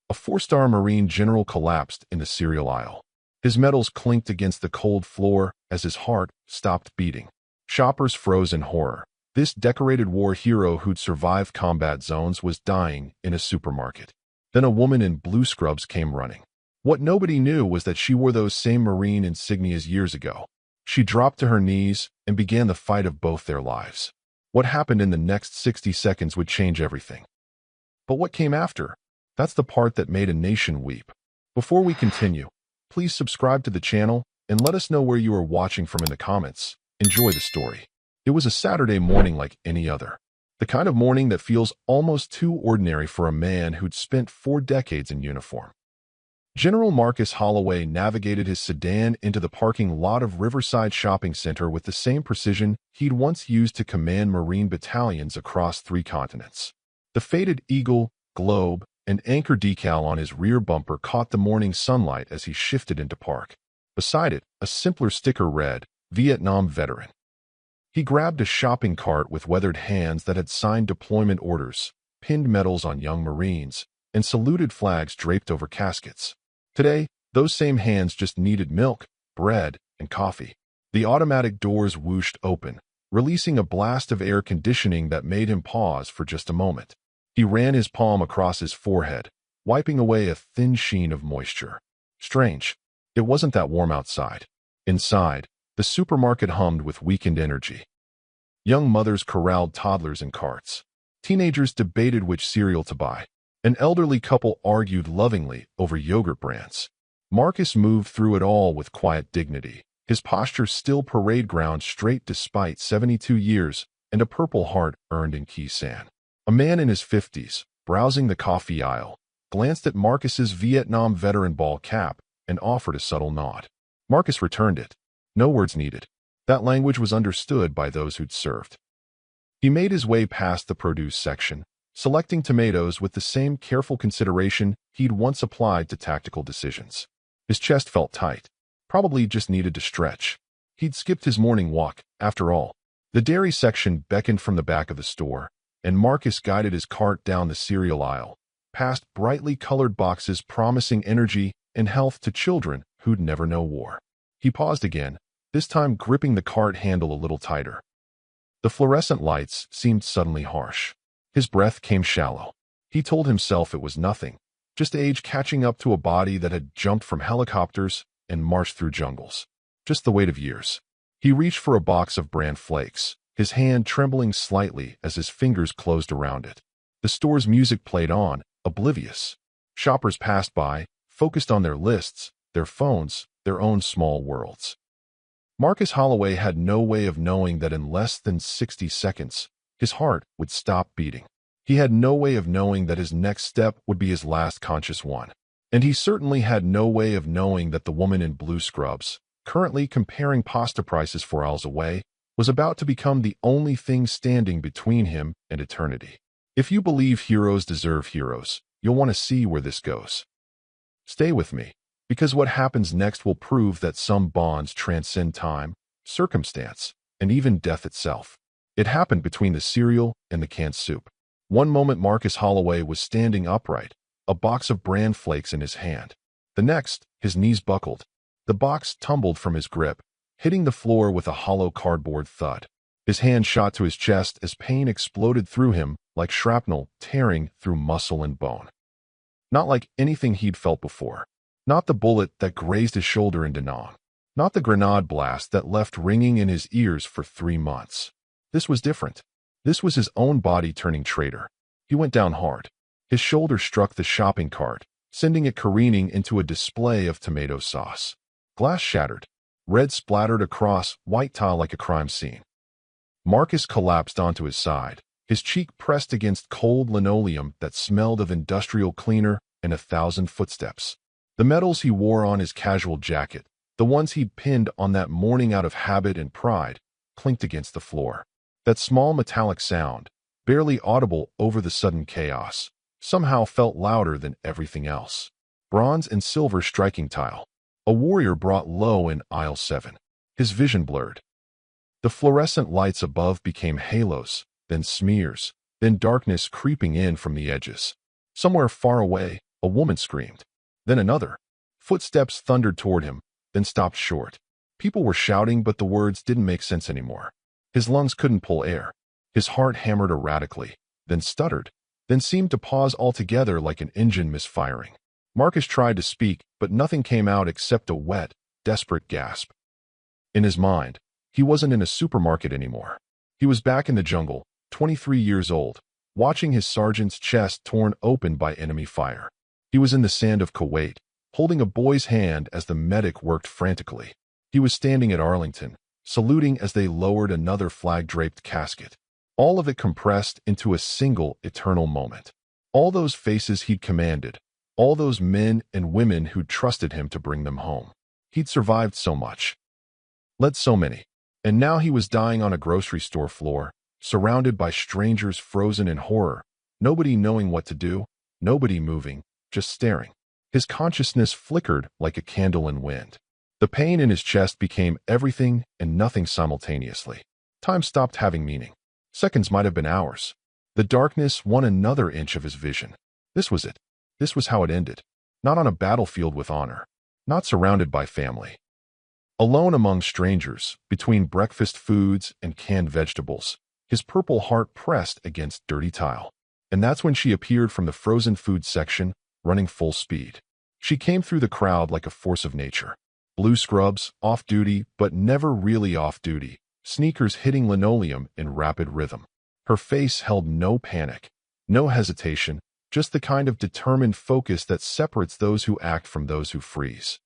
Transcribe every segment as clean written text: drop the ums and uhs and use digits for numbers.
A four-star Marine general collapsed in the cereal aisle. His medals clinked against the cold floor as his heart stopped beating. Shoppers froze in horror. This decorated war hero who'd survived combat zones was dying in a supermarket. Then a woman in blue scrubs came running. What nobody knew was that she wore those same Marine insignias years ago. She dropped to her knees and began the fight of both their lives. What happened in the next 60 seconds would change everything. But what came after? That's the part that made a nation weep. Before we continue, please subscribe to the channel and let us know where you are watching from in the comments. Enjoy the story. It was a Saturday morning like any other. The kind of morning that feels almost too ordinary for a man who'd spent 4 decades in uniform. General Marcus Holloway navigated his sedan into the parking lot of Riverside Shopping Center with the same precision he'd once used to command Marine battalions across 3 continents. The faded eagle, globe, and anchor decal on his rear bumper caught the morning sunlight as he shifted into park. Beside it, a simpler sticker read, "Vietnam Veteran." He grabbed a shopping cart with weathered hands that had signed deployment orders, pinned medals on young Marines, and saluted flags draped over caskets. Today, those same hands just needed milk, bread, and coffee. The automatic doors whooshed open, releasing a blast of air conditioning that made him pause for just a moment. He ran his palm across his forehead, wiping away a thin sheen of moisture. Strange. It wasn't that warm outside. Inside, the supermarket hummed with weakened energy. Young mothers corralled toddlers in carts. Teenagers debated which cereal to buy. An elderly couple argued lovingly over yogurt brands. Marcus moved through it all with quiet dignity, his posture still parade ground straight despite 72 years and a Purple Heart earned in Key San. A man in his 50s, browsing the coffee aisle, glanced at Marcus's Vietnam veteran ball cap and offered a subtle nod. Marcus returned it. No words needed. That language was understood by those who'd served. He made his way past the produce section, selecting tomatoes with the same careful consideration he'd once applied to tactical decisions. His chest felt tight. Probably just needed to stretch. He'd skipped his morning walk, after all. The dairy section beckoned from the back of the store, and Marcus guided his cart down the cereal aisle, past brightly colored boxes promising energy and health to children who'd never know war. He paused again, this time gripping the cart handle a little tighter. The fluorescent lights seemed suddenly harsh. His breath came shallow. He told himself it was nothing, just age catching up to a body that had jumped from helicopters and marched through jungles. Just the weight of years. He reached for a box of bran flakes, his hand trembling slightly as his fingers closed around it. The store's music played on, oblivious. Shoppers passed by, focused on their lists, their phones, their own small worlds. Marcus Holloway had no way of knowing that in less than 60 seconds, his heart would stop beating. He had no way of knowing that his next step would be his last conscious one. And he certainly had no way of knowing that the woman in blue scrubs, currently comparing pasta prices 4 aisles away, was about to become the only thing standing between him and eternity. If you believe heroes deserve heroes, you'll want to see where this goes. Stay with me, because what happens next will prove that some bonds transcend time, circumstance, and even death itself. It happened between the cereal and the canned soup. One moment Marcus Holloway was standing upright, a box of bran flakes in his hand. The next, his knees buckled. The box tumbled from his grip, hitting the floor with a hollow cardboard thud. His hand shot to his chest as pain exploded through him like shrapnel tearing through muscle and bone. Not like anything he'd felt before. Not the bullet that grazed his shoulder in Da Nang. Not the grenade blast that left ringing in his ears for 3 months. This was different. This was his own body turning traitor. He went down hard. His shoulder struck the shopping cart, sending it careening into a display of tomato sauce. Glass shattered. Red splattered across white tile like a crime scene. Marcus collapsed onto his side, his cheek pressed against cold linoleum that smelled of industrial cleaner and 1,000 footsteps. The medals he wore on his casual jacket, the ones he'd pinned on that morning out of habit and pride, clinked against the floor. That small metallic sound, barely audible over the sudden chaos, somehow felt louder than everything else. Bronze and silver striking tile. A warrior brought low in aisle 7. His vision blurred. The fluorescent lights above became halos, then smears, then darkness creeping in from the edges. Somewhere far away, A woman screamed. Then another. Footsteps thundered toward him, then stopped short. People were shouting, but the words didn't make sense anymore. His lungs couldn't pull air. His heart hammered erratically, then stuttered, then seemed to pause altogether like an engine misfiring. Marcus tried to speak, but nothing came out except a wet, desperate gasp. In his mind, he wasn't in a supermarket anymore. He was back in the jungle, 23 years old, watching his sergeant's chest torn open by enemy fire. He was in the sand of Kuwait, holding a boy's hand as the medic worked frantically. He was standing at Arlington, saluting as they lowered another flag-draped casket. All of it compressed into a single eternal moment. All those faces he'd commanded, all those men and women who'd trusted him to bring them home. He'd survived so much. Led so many. And now he was dying on a grocery store floor, surrounded by strangers frozen in horror, nobody knowing what to do, nobody moving, just staring. His consciousness flickered like a candle in wind. The pain in his chest became everything and nothing simultaneously. Time stopped having meaning. Seconds might have been hours. The darkness won another inch of his vision. This was it. This was how it ended. Not on a battlefield with honor. Not surrounded by family. Alone among strangers, between breakfast foods and canned vegetables, his purple heart pressed against dirty tile. And that's when she appeared from the frozen food section, running full speed. She came through the crowd like a force of nature. Blue scrubs, off-duty, but never really off-duty, sneakers hitting linoleum in rapid rhythm. Her face held no panic, no hesitation, just the kind of determined focus that separates those who act from those who freeze.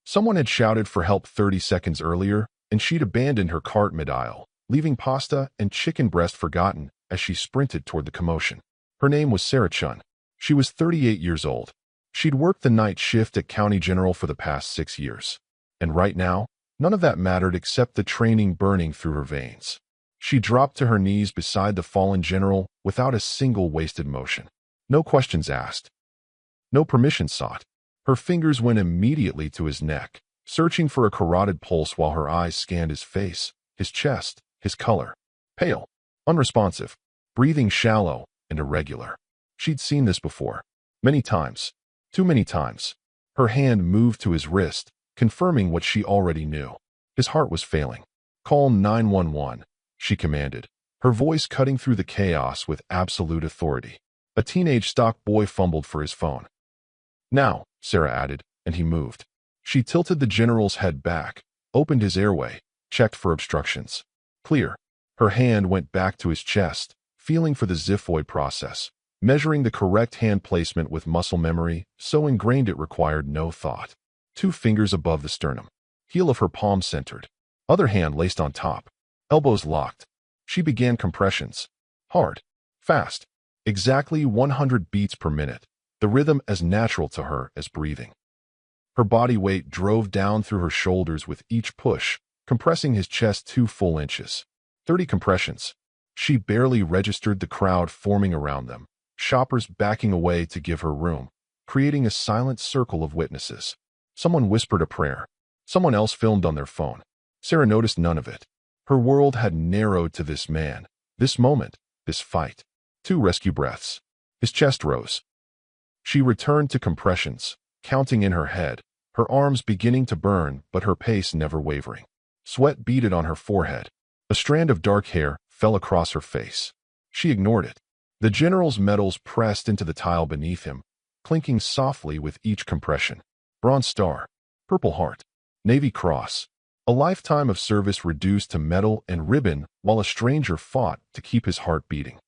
Someone had shouted for help 30 seconds earlier, and she'd abandoned her cart mid-aisle, leaving pasta and chicken breast forgotten as she sprinted toward the commotion. Her name was Sarah Chun. She was 38 years old. She'd worked the night shift at County General for the past 6 years. And right now, none of that mattered except the training burning through her veins. She dropped to her knees beside the fallen general without a single wasted motion. No questions asked. No permission sought. Her fingers went immediately to his neck, searching for a carotid pulse while her eyes scanned his face, his chest, his color. Pale, unresponsive, breathing shallow and irregular. She'd seen this before. Many times. Too many times. Her hand moved to his wrist, confirming what she already knew. His heart was failing. "Call 911, she commanded, her voice cutting through the chaos with absolute authority. A teenage stock boy fumbled for his phone. "Now," Sarah added, and he moved. She tilted the general's head back, opened his airway, checked for obstructions. Clear. Her hand went back to his chest, feeling for the xiphoid process, measuring the correct hand placement with muscle memory, so ingrained it required no thought. 2 fingers above the sternum. Heel of her palm centered. Other hand laced on top. Elbows locked. She began compressions. Hard. Fast. Exactly 100 beats per minute. The rhythm as natural to her as breathing. Her body weight drove down through her shoulders with each push, compressing his chest 2 full inches. 30 compressions. She barely registered the crowd forming around them, shoppers backing away to give her room, creating a silent circle of witnesses. Someone whispered a prayer. Someone else filmed on their phone. Sarah noticed none of it. Her world had narrowed to this man, this moment, this fight. 2 rescue breaths. His chest rose. She returned to compressions, counting in her head, her arms beginning to burn but her pace never wavering. Sweat beaded on her forehead. A strand of dark hair fell across her face. She ignored it. The general's medals pressed into the tile beneath him, clinking softly with each compression. Bronze Star, Purple Heart, Navy Cross. A lifetime of service reduced to medal and ribbon while a stranger fought to keep his heart beating.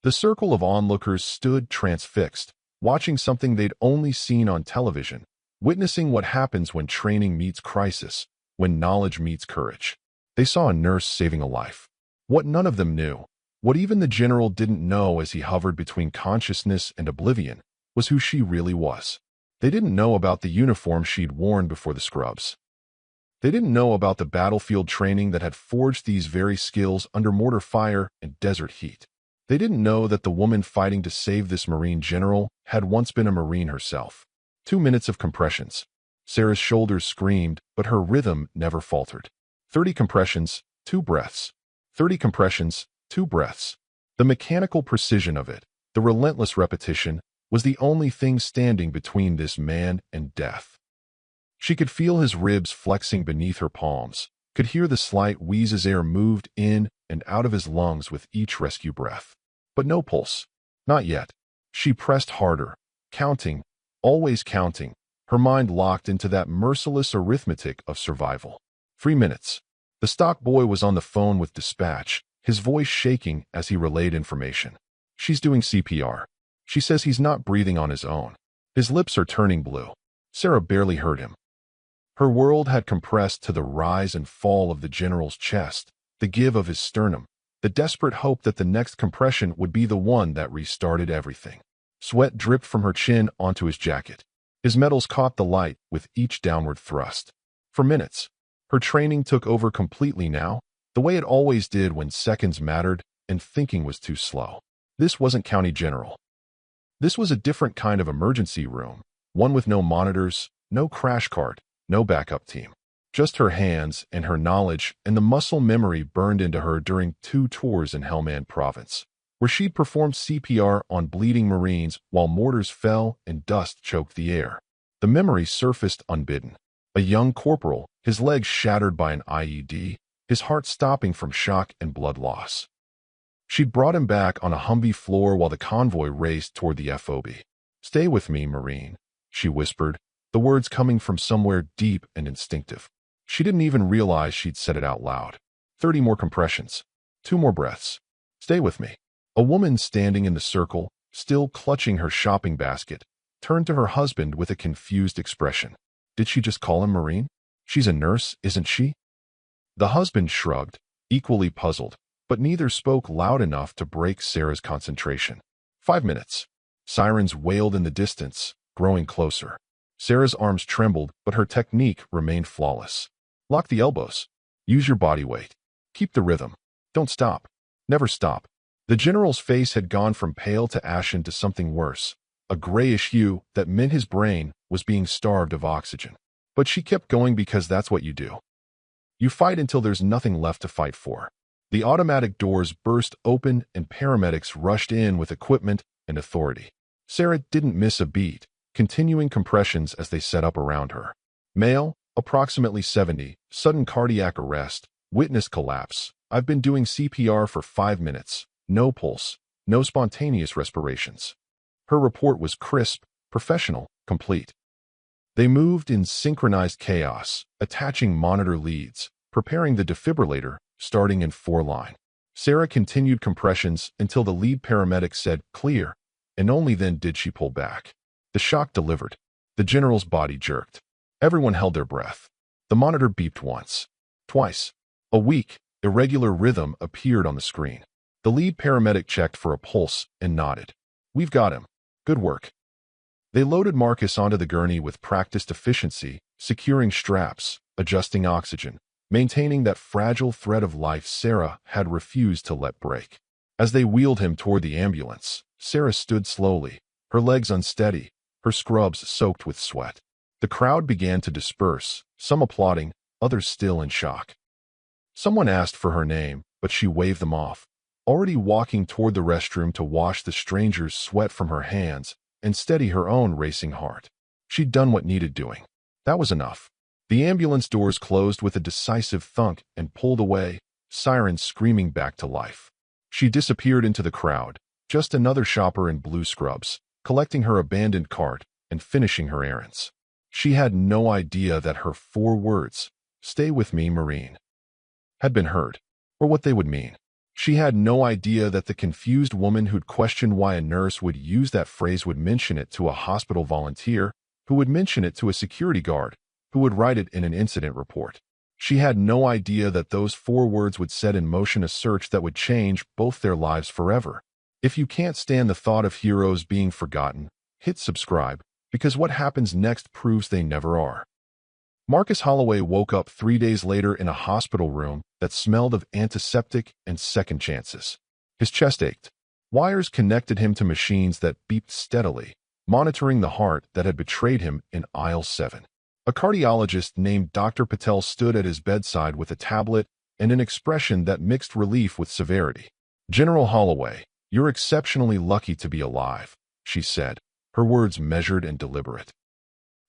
The circle of onlookers stood transfixed, watching something they'd only seen on television, witnessing what happens when training meets crisis, when knowledge meets courage. They saw a nurse saving a life. What none of them knew, what even the general didn't know as he hovered between consciousness and oblivion, was who she really was. They didn't know about the uniform she'd worn before the scrubs. They didn't know about the battlefield training that had forged these very skills under mortar fire and desert heat. They didn't know that the woman fighting to save this Marine general had once been a Marine herself. 2 minutes of compressions. Sarah's shoulders screamed, but her rhythm never faltered. 30 compressions, 2 breaths. 30 compressions, 2 breaths. The mechanical precision of it, the relentless repetition, was the only thing standing between this man and death. She could feel his ribs flexing beneath her palms, could hear the slight wheeze as air moved in and out of his lungs with each rescue breath. But no pulse. Not yet. She pressed harder, counting, always counting, her mind locked into that merciless arithmetic of survival. 3 minutes. The stock boy was on the phone with dispatch, his voice shaking as he relayed information. She's doing CPR. She says he's not breathing on his own. His lips are turning blue. Sarah barely heard him. Her world had compressed to the rise and fall of the general's chest, the give of his sternum, the desperate hope that the next compression would be the one that restarted everything. Sweat dripped from her chin onto his jacket. His metals caught the light with each downward thrust. For minutes, her training took over completely now, the way it always did when seconds mattered and thinking was too slow. This wasn't County General. This was a different kind of emergency room, one with no monitors, no crash cart, no backup team. Just her hands and her knowledge and the muscle memory burned into her during 2 tours in Helmand Province, where she'd performed CPR on bleeding Marines while mortars fell and dust choked the air. The memory surfaced unbidden. A young corporal, his legs shattered by an IED, his heart stopping from shock and blood loss. She'd brought him back on a Humvee floor while the convoy raced toward the FOB. "Stay with me, Marine," she whispered, the words coming from somewhere deep and instinctive. She didn't even realize she'd said it out loud. 30 more compressions. 2 more breaths. "Stay with me." A woman standing in the circle, still clutching her shopping basket, turned to her husband with a confused expression. Did she just call him Marine? She's a nurse, isn't she? The husband shrugged, equally puzzled, but neither spoke loud enough to break Sarah's concentration. 5 minutes. Sirens wailed in the distance, growing closer. Sarah's arms trembled, but her technique remained flawless. Lock the elbows. Use your body weight. Keep the rhythm. Don't stop. Never stop. The general's face had gone from pale to ashen to something worse, a grayish hue that meant his brain was being starved of oxygen. But she kept going because that's what you do. You fight until there's nothing left to fight for. The automatic doors burst open and paramedics rushed in with equipment and authority. Sarah didn't miss a beat, continuing compressions as they set up around her. Male, approximately 70, sudden cardiac arrest, witness collapse. I've been doing CPR for 5 minutes. No pulse, no spontaneous respirations. Her report was crisp, professional, complete. They moved in synchronized chaos, attaching monitor leads, preparing the defibrillator, starting in 4-line. Sarah continued compressions until the lead paramedic said, "Clear," and only then did she pull back. The shock delivered. The general's body jerked. Everyone held their breath. The monitor beeped once. Twice. A weak, irregular rhythm appeared on the screen. The lead paramedic checked for a pulse and nodded. "We've got him. Good work." They loaded Marcus onto the gurney with practiced efficiency, securing straps, adjusting oxygen, maintaining that fragile thread of life Sarah had refused to let break. As they wheeled him toward the ambulance, Sarah stood slowly, her legs unsteady, her scrubs soaked with sweat. The crowd began to disperse, some applauding, others still in shock. Someone asked for her name, but she waved them off, already walking toward the restroom to wash the stranger's sweat from her hands and steady her own racing heart. She'd done what needed doing. That was enough. The ambulance doors closed with a decisive thunk and pulled away, sirens screaming back to life. She disappeared into the crowd, just another shopper in blue scrubs, collecting her abandoned cart and finishing her errands. She had no idea that her 4 words, "Stay with me, Marine," had been heard, or what they would mean. She had no idea that the confused woman who'd questioned why a nurse would use that phrase would mention it to a hospital volunteer, who would mention it to a security guard, who would write it in an incident report. She had no idea that those 4 words would set in motion a search that would change both their lives forever. If you can't stand the thought of heroes being forgotten, hit subscribe, because what happens next proves they never are. Marcus Holloway woke up 3 days later in a hospital room that smelled of antiseptic and second chances. His chest ached. Wires connected him to machines that beeped steadily, monitoring the heart that had betrayed him in aisle 7. A cardiologist named Dr. Patel stood at his bedside with a tablet and an expression that mixed relief with severity. "General Holloway, you're exceptionally lucky to be alive," she said, her words measured and deliberate.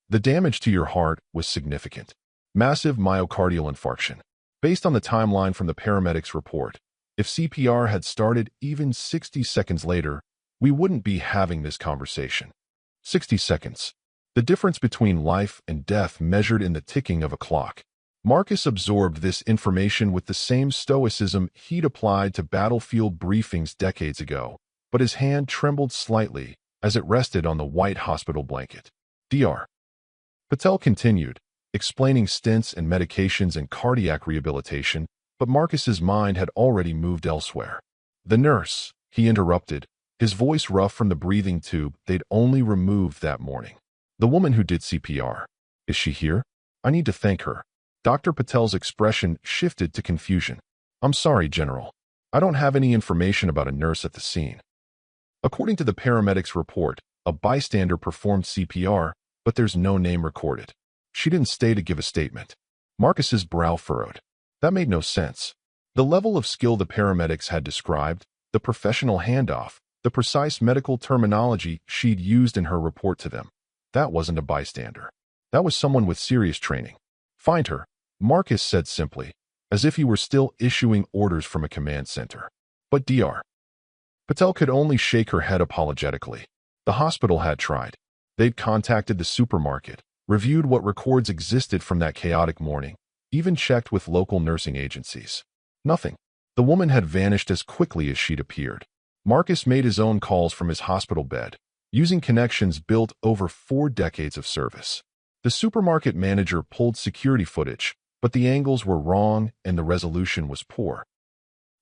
The damage to your heart was significant. Massive myocardial infarction. Based on the timeline from the paramedics' report, if CPR had started even 60 seconds later, we wouldn't be having this conversation. 60 seconds. The difference between life and death measured in the ticking of a clock. Marcus absorbed this information with the same stoicism he'd applied to battlefield briefings decades ago, but his hand trembled slightly as it rested on the white hospital blanket. Dr. Patel continued, explaining stents and medications and cardiac rehabilitation, but Marcus's mind had already moved elsewhere. The nurse, he interrupted, his voice rough from the breathing tube they'd only removed that morning. The woman who did CPR. Is she here? I need to thank her. Dr. Patel's expression shifted to confusion. I'm sorry, General. I don't have any information about a nurse at the scene. According to the paramedics' report, a bystander performed CPR, but there's no name recorded. She didn't stay to give a statement. Marcus's brow furrowed. That made no sense. The level of skill the paramedics had described, the professional handoff, the precise medical terminology she'd used in her report to them. That wasn't a bystander. That was someone with serious training. Find her, Marcus said simply, as if he were still issuing orders from a command center. But Dr. Patel could only shake her head apologetically. The hospital had tried. They'd contacted the supermarket, reviewed what records existed from that chaotic morning, even checked with local nursing agencies. Nothing. The woman had vanished as quickly as she'd appeared. Marcus made his own calls from his hospital bed, using connections built over 4 decades of service. The supermarket manager pulled security footage, but the angles were wrong and the resolution was poor.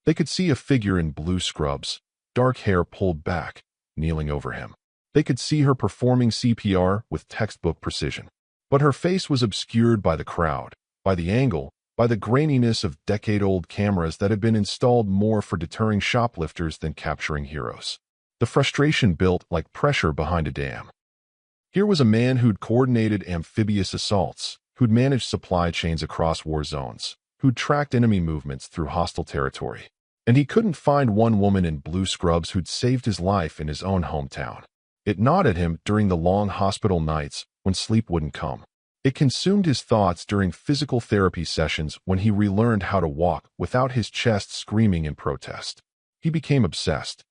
They could see a figure in blue scrubs, dark hair pulled back, kneeling over him. They could see her performing CPR with textbook precision. But her face was obscured by the crowd, by the angle, by the graininess of decade-old cameras that had been installed more for deterring shoplifters than capturing heroes. The frustration built like pressure behind a dam. Here was a man who'd coordinated amphibious assaults, who'd managed supply chains across war zones, who'd tracked enemy movements through hostile territory. And he couldn't find one woman in blue scrubs who'd saved his life in his own hometown. It gnawed at him during the long hospital nights when sleep wouldn't come. It consumed his thoughts during physical therapy sessions when he relearned how to walk without his chest screaming in protest. He became obsessed.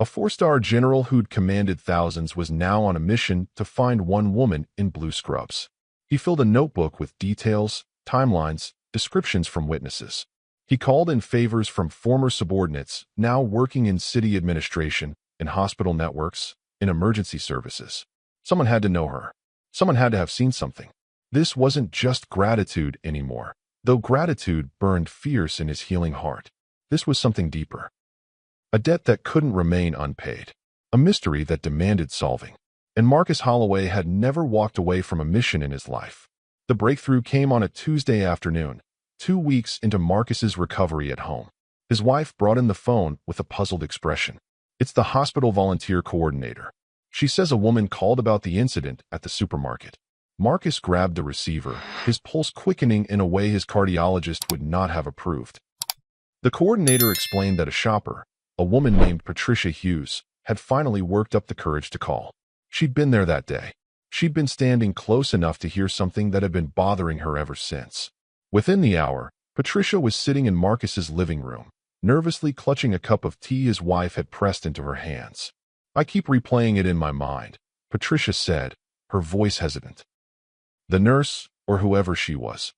A 4-star general who'd commanded thousands was now on a mission to find one woman in blue scrubs. He filled a notebook with details, timelines, descriptions from witnesses. He called in favors from former subordinates now working in city administration, in hospital networks, in emergency services. Someone had to know her. Someone had to have seen something. This wasn't just gratitude anymore, though gratitude burned fierce in his healing heart. This was something deeper. A debt that couldn't remain unpaid. A mystery that demanded solving. And Marcus Holloway had never walked away from a mission in his life. The breakthrough came on a Tuesday afternoon, 2 weeks into Marcus's recovery at home. His wife brought in the phone with a puzzled expression. It's the hospital volunteer coordinator. She says a woman called about the incident at the supermarket. Marcus grabbed the receiver, his pulse quickening in a way his cardiologist would not have approved. The coordinator explained that a shopper, a woman named Patricia Hughes, had finally worked up the courage to call. She'd been there that day. She'd been standing close enough to hear something that had been bothering her ever since. Within the hour, Patricia was sitting in Marcus's living room, nervously clutching a cup of tea his wife had pressed into her hands. I keep replaying it in my mind, Patricia said, her voice hesitant. The nurse, or whoever she was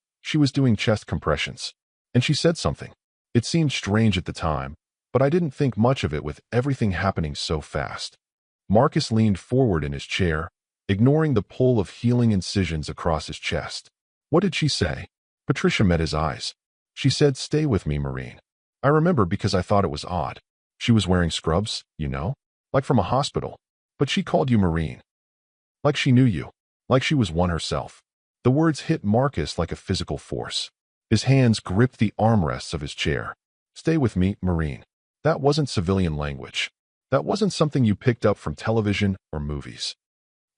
doing chest compressions. And she said something. It seemed strange at the time, but I didn't think much of it with everything happening so fast. Marcus leaned forward in his chair, ignoring the pull of healing incisions across his chest. What did she say? Patricia met his eyes. She said, "Stay with me, Marine." I remember because I thought it was odd. She was wearing scrubs, you know, like from a hospital. But she called you Marine. Like she knew you. Like she was one herself. The words hit Marcus like a physical force. His hands gripped the armrests of his chair. Stay with me, Marine. That wasn't civilian language. That wasn't something you picked up from television or movies.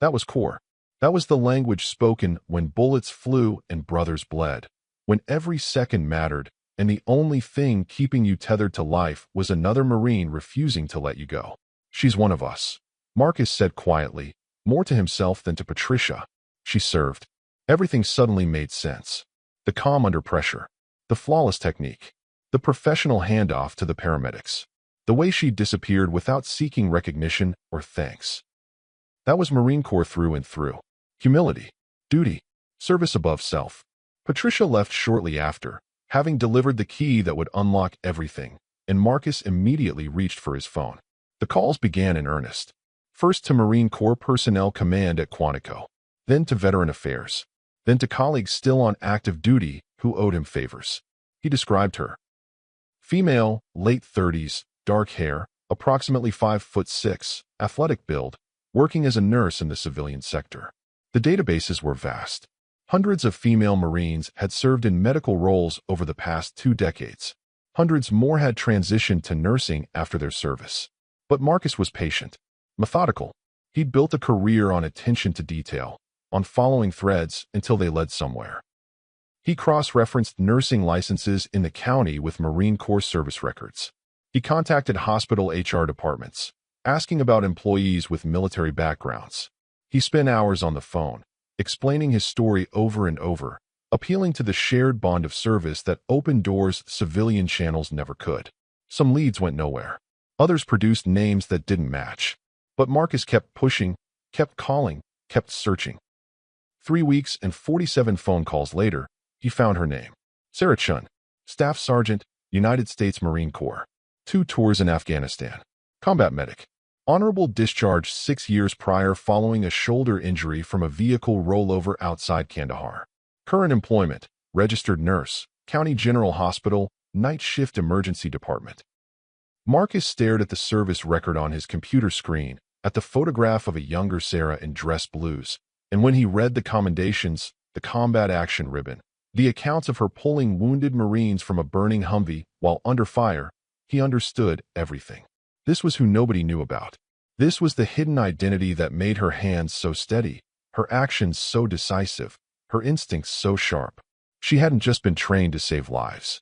That was core. That was the language spoken when bullets flew and brothers bled, when every second mattered, and the only thing keeping you tethered to life was another Marine refusing to let you go. She's one of us, Marcus said quietly, more to himself than to Patricia. She served. Everything suddenly made sense. The calm under pressure, the flawless technique, the professional handoff to the paramedics, the way she disappeared without seeking recognition or thanks. That was Marine Corps through and through. Humility, duty, service above self. Patricia left shortly after, having delivered the key that would unlock everything, and Marcus immediately reached for his phone. The calls began in earnest. First to Marine Corps Personnel Command at Quantico, then to Veteran Affairs, then to colleagues still on active duty who owed him favors. He described her. Female, late 30s, dark hair, approximately 5'6", athletic build, working as a nurse in the civilian sector. The databases were vast. Hundreds of female Marines had served in medical roles over the past 2 decades. Hundreds more had transitioned to nursing after their service. But Marcus was patient, methodical. He'd built a career on attention to detail, on following threads until they led somewhere. He cross-referenced nursing licenses in the county with Marine Corps service records. He contacted hospital HR departments, asking about employees with military backgrounds. He spent hours on the phone, explaining his story over and over, appealing to the shared bond of service that opened doors civilian channels never could. Some leads went nowhere. Others produced names that didn't match. But Marcus kept pushing, kept calling, kept searching. 3 weeks and 47 phone calls later, he found her name. Sarah Chun, Staff Sergeant, United States Marine Corps. 2 tours in Afghanistan. Combat medic. Honorable discharge 6 years prior following a shoulder injury from a vehicle rollover outside Kandahar. Current employment, registered nurse, County General Hospital, night shift emergency department. Marcus stared at the service record on his computer screen, at the photograph of a younger Sarah in dress blues, and when he read the commendations, the combat action ribbon, the accounts of her pulling wounded Marines from a burning Humvee while under fire, he understood everything. This was who nobody knew about. This was the hidden identity that made her hands so steady, her actions so decisive, her instincts so sharp. She hadn't just been trained to save lives.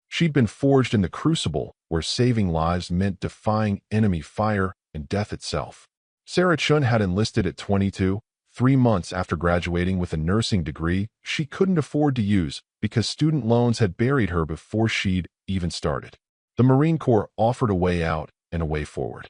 She'd been forged in the crucible where saving lives meant defying enemy fire and death itself. Sarah Chun had enlisted at 22, 3 months after graduating with a nursing degree she couldn't afford to use because student loans had buried her before she'd even started. The Marine Corps offered a way out and a way forward.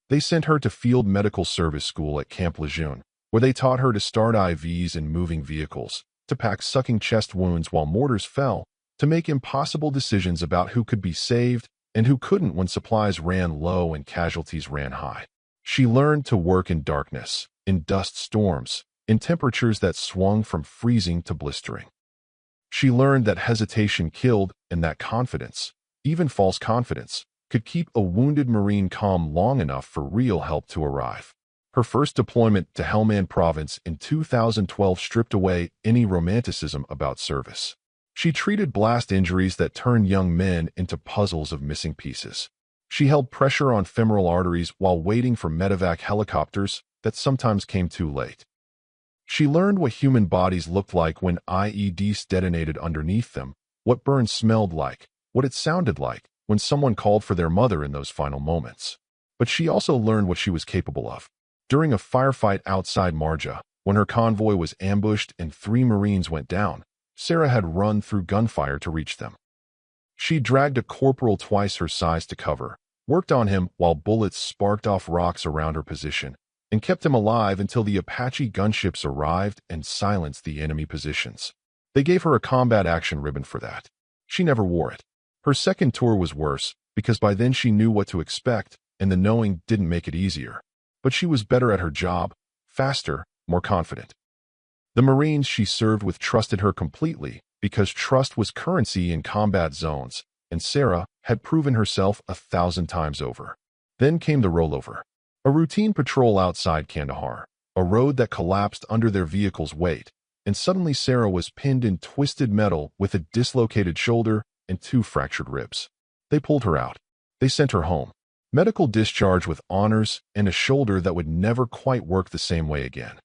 They sent her to Field Medical Service School at Camp Lejeune, where they taught her to start IVs in moving vehicles, to pack sucking chest wounds while mortars fell, to make impossible decisions about who could be saved and who couldn't when supplies ran low and casualties ran high. She learned to work in darkness, in dust storms, in temperatures that swung from freezing to blistering. She learned that hesitation killed and that confidence, even false confidence, could keep a wounded Marine calm long enough for real help to arrive. Her first deployment to Helmand Province in 2012 stripped away any romanticism about service. She treated blast injuries that turned young men into puzzles of missing pieces. She held pressure on femoral arteries while waiting for medevac helicopters that sometimes came too late. She learned what human bodies looked like when IEDs detonated underneath them, what burn smelled like, what it sounded like when someone called for their mother in those final moments. But she also learned what she was capable of. During a firefight outside Marja, when her convoy was ambushed and 3 Marines went down, Sarah had run through gunfire to reach them. She dragged a corporal twice her size to cover, worked on him while bullets sparked off rocks around her position, and kept him alive until the Apache gunships arrived and silenced the enemy positions. They gave her a combat action ribbon for that. She never wore it. Her second tour was worse, because by then she knew what to expect, and the knowing didn't make it easier. But she was better at her job, faster, more confident. The Marines she served with trusted her completely, because trust was currency in combat zones, and Sarah had proven herself 1,000 times over. Then came the rollover. A routine patrol outside Kandahar, a road that collapsed under their vehicle's weight, and suddenly Sarah was pinned in twisted metal with a dislocated shoulder and 2 fractured ribs. They pulled her out. They sent her home. Medical discharge with honors and a shoulder that would never quite work the same way again.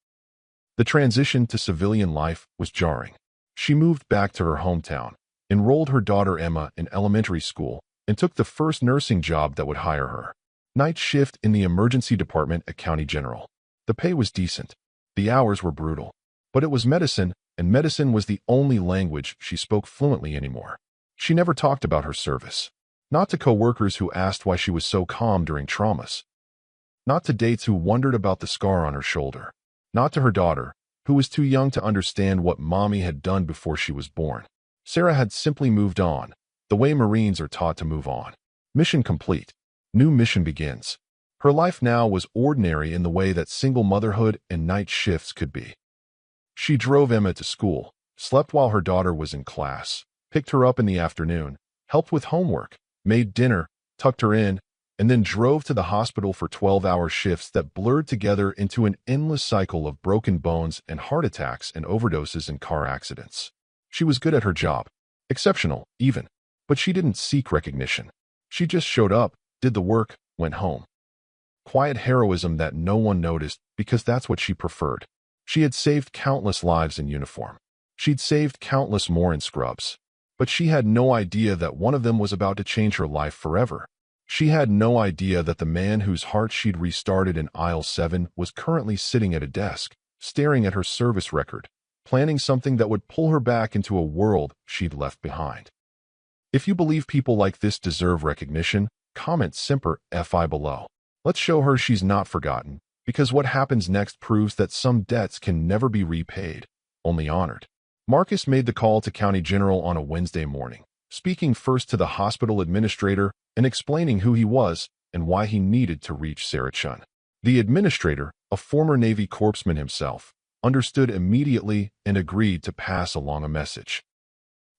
The transition to civilian life was jarring. She moved back to her hometown, enrolled her daughter Emma in elementary school, and took the first nursing job that would hire her. Night shift in the emergency department at County General. The pay was decent. The hours were brutal. But it was medicine, and medicine was the only language she spoke fluently anymore. She never talked about her service. Not to coworkers who asked why she was so calm during traumas. Not to dates who wondered about the scar on her shoulder. Not to her daughter, who was too young to understand what mommy had done before she was born. Sarah had simply moved on, the way Marines are taught to move on. Mission complete. New mission begins. Her life now was ordinary in the way that single motherhood and night shifts could be. She drove Emma to school, slept while her daughter was in class, picked her up in the afternoon, helped with homework, made dinner, tucked her in, and then drove to the hospital for 12-hour shifts that blurred together into an endless cycle of broken bones and heart attacks and overdoses and car accidents. She was good at her job. Exceptional, even. But she didn't seek recognition. She just showed up, did the work, went home. Quiet heroism that no one noticed because that's what she preferred. She had saved countless lives in uniform. She'd saved countless more in scrubs. But she had no idea that one of them was about to change her life forever. She had no idea that the man whose heart she'd restarted in aisle 7 was currently sitting at a desk, staring at her service record, planning something that would pull her back into a world she'd left behind. If you believe people like this deserve recognition, comment Semper Fi below. Let's show her she's not forgotten, because what happens next proves that some debts can never be repaid, only honored. Marcus made the call to County General on a Wednesday morning, speaking first to the hospital administrator and explaining who he was and why he needed to reach Sarah Chun. The administrator, a former Navy corpsman himself, understood immediately and agreed to pass along a message.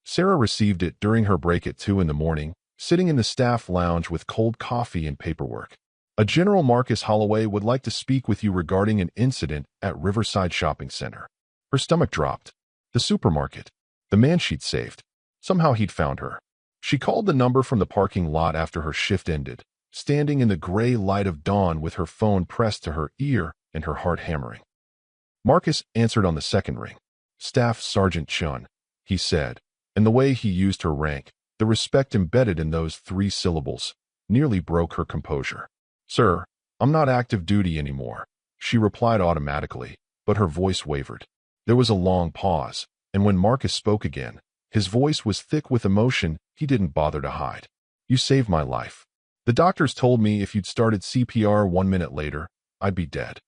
Sarah received it during her break at 2 in the morning, sitting in the staff lounge with cold coffee and paperwork. A General Marcus Holloway would like to speak with you regarding an incident at Riverside Shopping Center. Her stomach dropped. The supermarket. The man she'd saved. Somehow he'd found her. She called the number from the parking lot after her shift ended, standing in the gray light of dawn with her phone pressed to her ear and her heart hammering. Marcus answered on the second ring. Staff Sergeant Chun, he said, and the way he used her rank, the respect embedded in those 3 syllables, nearly broke her composure. Sir, I'm not active duty anymore, she replied automatically, but her voice wavered. There was a long pause, and when Marcus spoke again, his voice was thick with emotion he didn't bother to hide. You saved my life. The doctors told me if you'd started CPR 1 minute later, I'd be dead.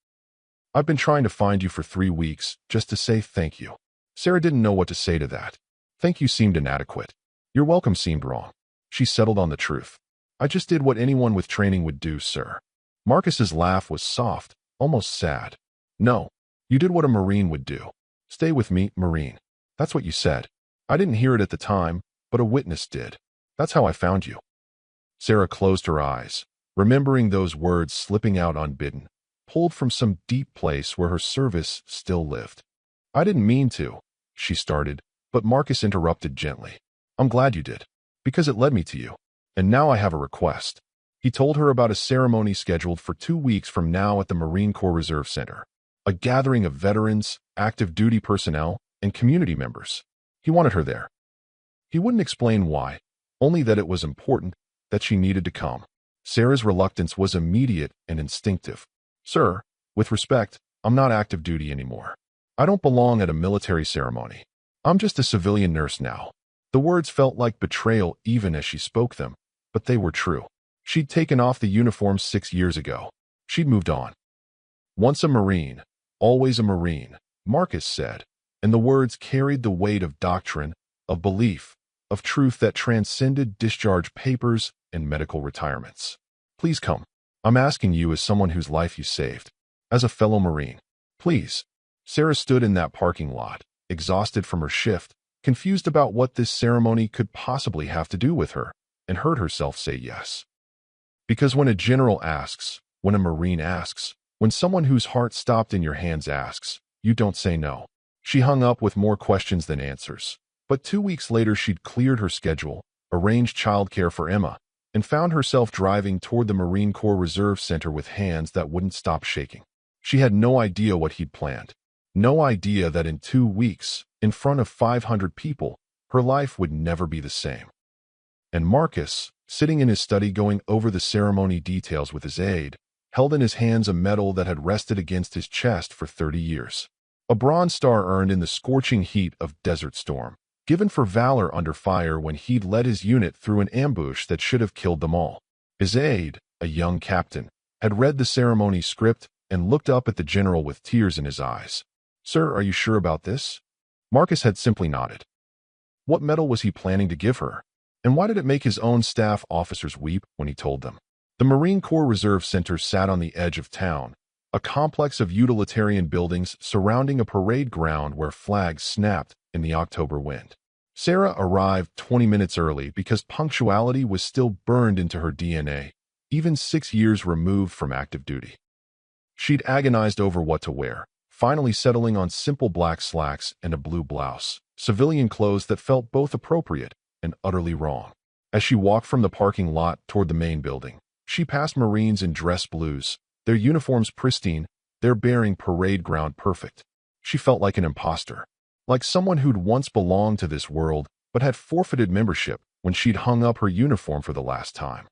I've been trying to find you for 3 weeks just to say thank you. Sarah didn't know what to say to that. Thank you seemed inadequate. Your welcome seemed wrong. She settled on the truth. I just did what anyone with training would do, sir. Marcus's laugh was soft, almost sad. No, you did what a Marine would do. Stay with me, Marine. That's what you said. I didn't hear it at the time, but a witness did. That's how I found you. Sarah closed her eyes, remembering those words slipping out unbidden, pulled from some deep place where her service still lived. I didn't mean to, she started, but Marcus interrupted gently. I'm glad you did, because it led me to you. And now I have a request. He told her about a ceremony scheduled for 2 weeks from now at the Marine Corps Reserve Center. A gathering of veterans, active duty personnel, and community members. He wanted her there. He wouldn't explain why, only that it was important, that she needed to come. Sarah's reluctance was immediate and instinctive. Sir, with respect, I'm not active duty anymore. I don't belong at a military ceremony. I'm just a civilian nurse now. The words felt like betrayal even as she spoke them, but they were true. She'd taken off the uniform 6 years ago. She'd moved on. Once a Marine, always a Marine, Marcus said, and the words carried the weight of doctrine, of belief, of truth that transcended discharge papers and medical retirements. Please come. I'm asking you as someone whose life you saved. As a fellow Marine. Please. Sarah stood in that parking lot, exhausted from her shift, confused about what this ceremony could possibly have to do with her, and heard herself say yes. Because when a general asks, when a Marine asks, when someone whose heart stopped in your hands asks, you don't say no. She hung up with more questions than answers. But 2 weeks later she'd cleared her schedule, arranged childcare for Emma, and found herself driving toward the Marine Corps Reserve Center with hands that wouldn't stop shaking. She had no idea what he'd planned. No idea that in 2 weeks, in front of 500 people, her life would never be the same. And Marcus, sitting in his study going over the ceremony details with his aide, held in his hands a medal that had rested against his chest for 30 years. A bronze star earned in the scorching heat of Desert Storm, given for valor under fire when he'd led his unit through an ambush that should have killed them all. His aide, a young captain, had read the ceremony script and looked up at the general with tears in his eyes. "Sir, are you sure about this?" Marcus had simply nodded. What medal was he planning to give her? And why did it make his own staff officers weep when he told them? The Marine Corps Reserve Center sat on the edge of town, a complex of utilitarian buildings surrounding a parade ground where flags snapped in the October wind. Sarah arrived 20 minutes early because punctuality was still burned into her DNA, even 6 years removed from active duty. She'd agonized over what to wear, finally settling on simple black slacks and a blue blouse, civilian clothes that felt both appropriate and utterly wrong. As she walked from the parking lot toward the main building, she passed Marines in dress blues, their uniforms pristine, their bearing parade ground perfect. She felt like an imposter, like someone who'd once belonged to this world but had forfeited membership when she'd hung up her uniform for the last time.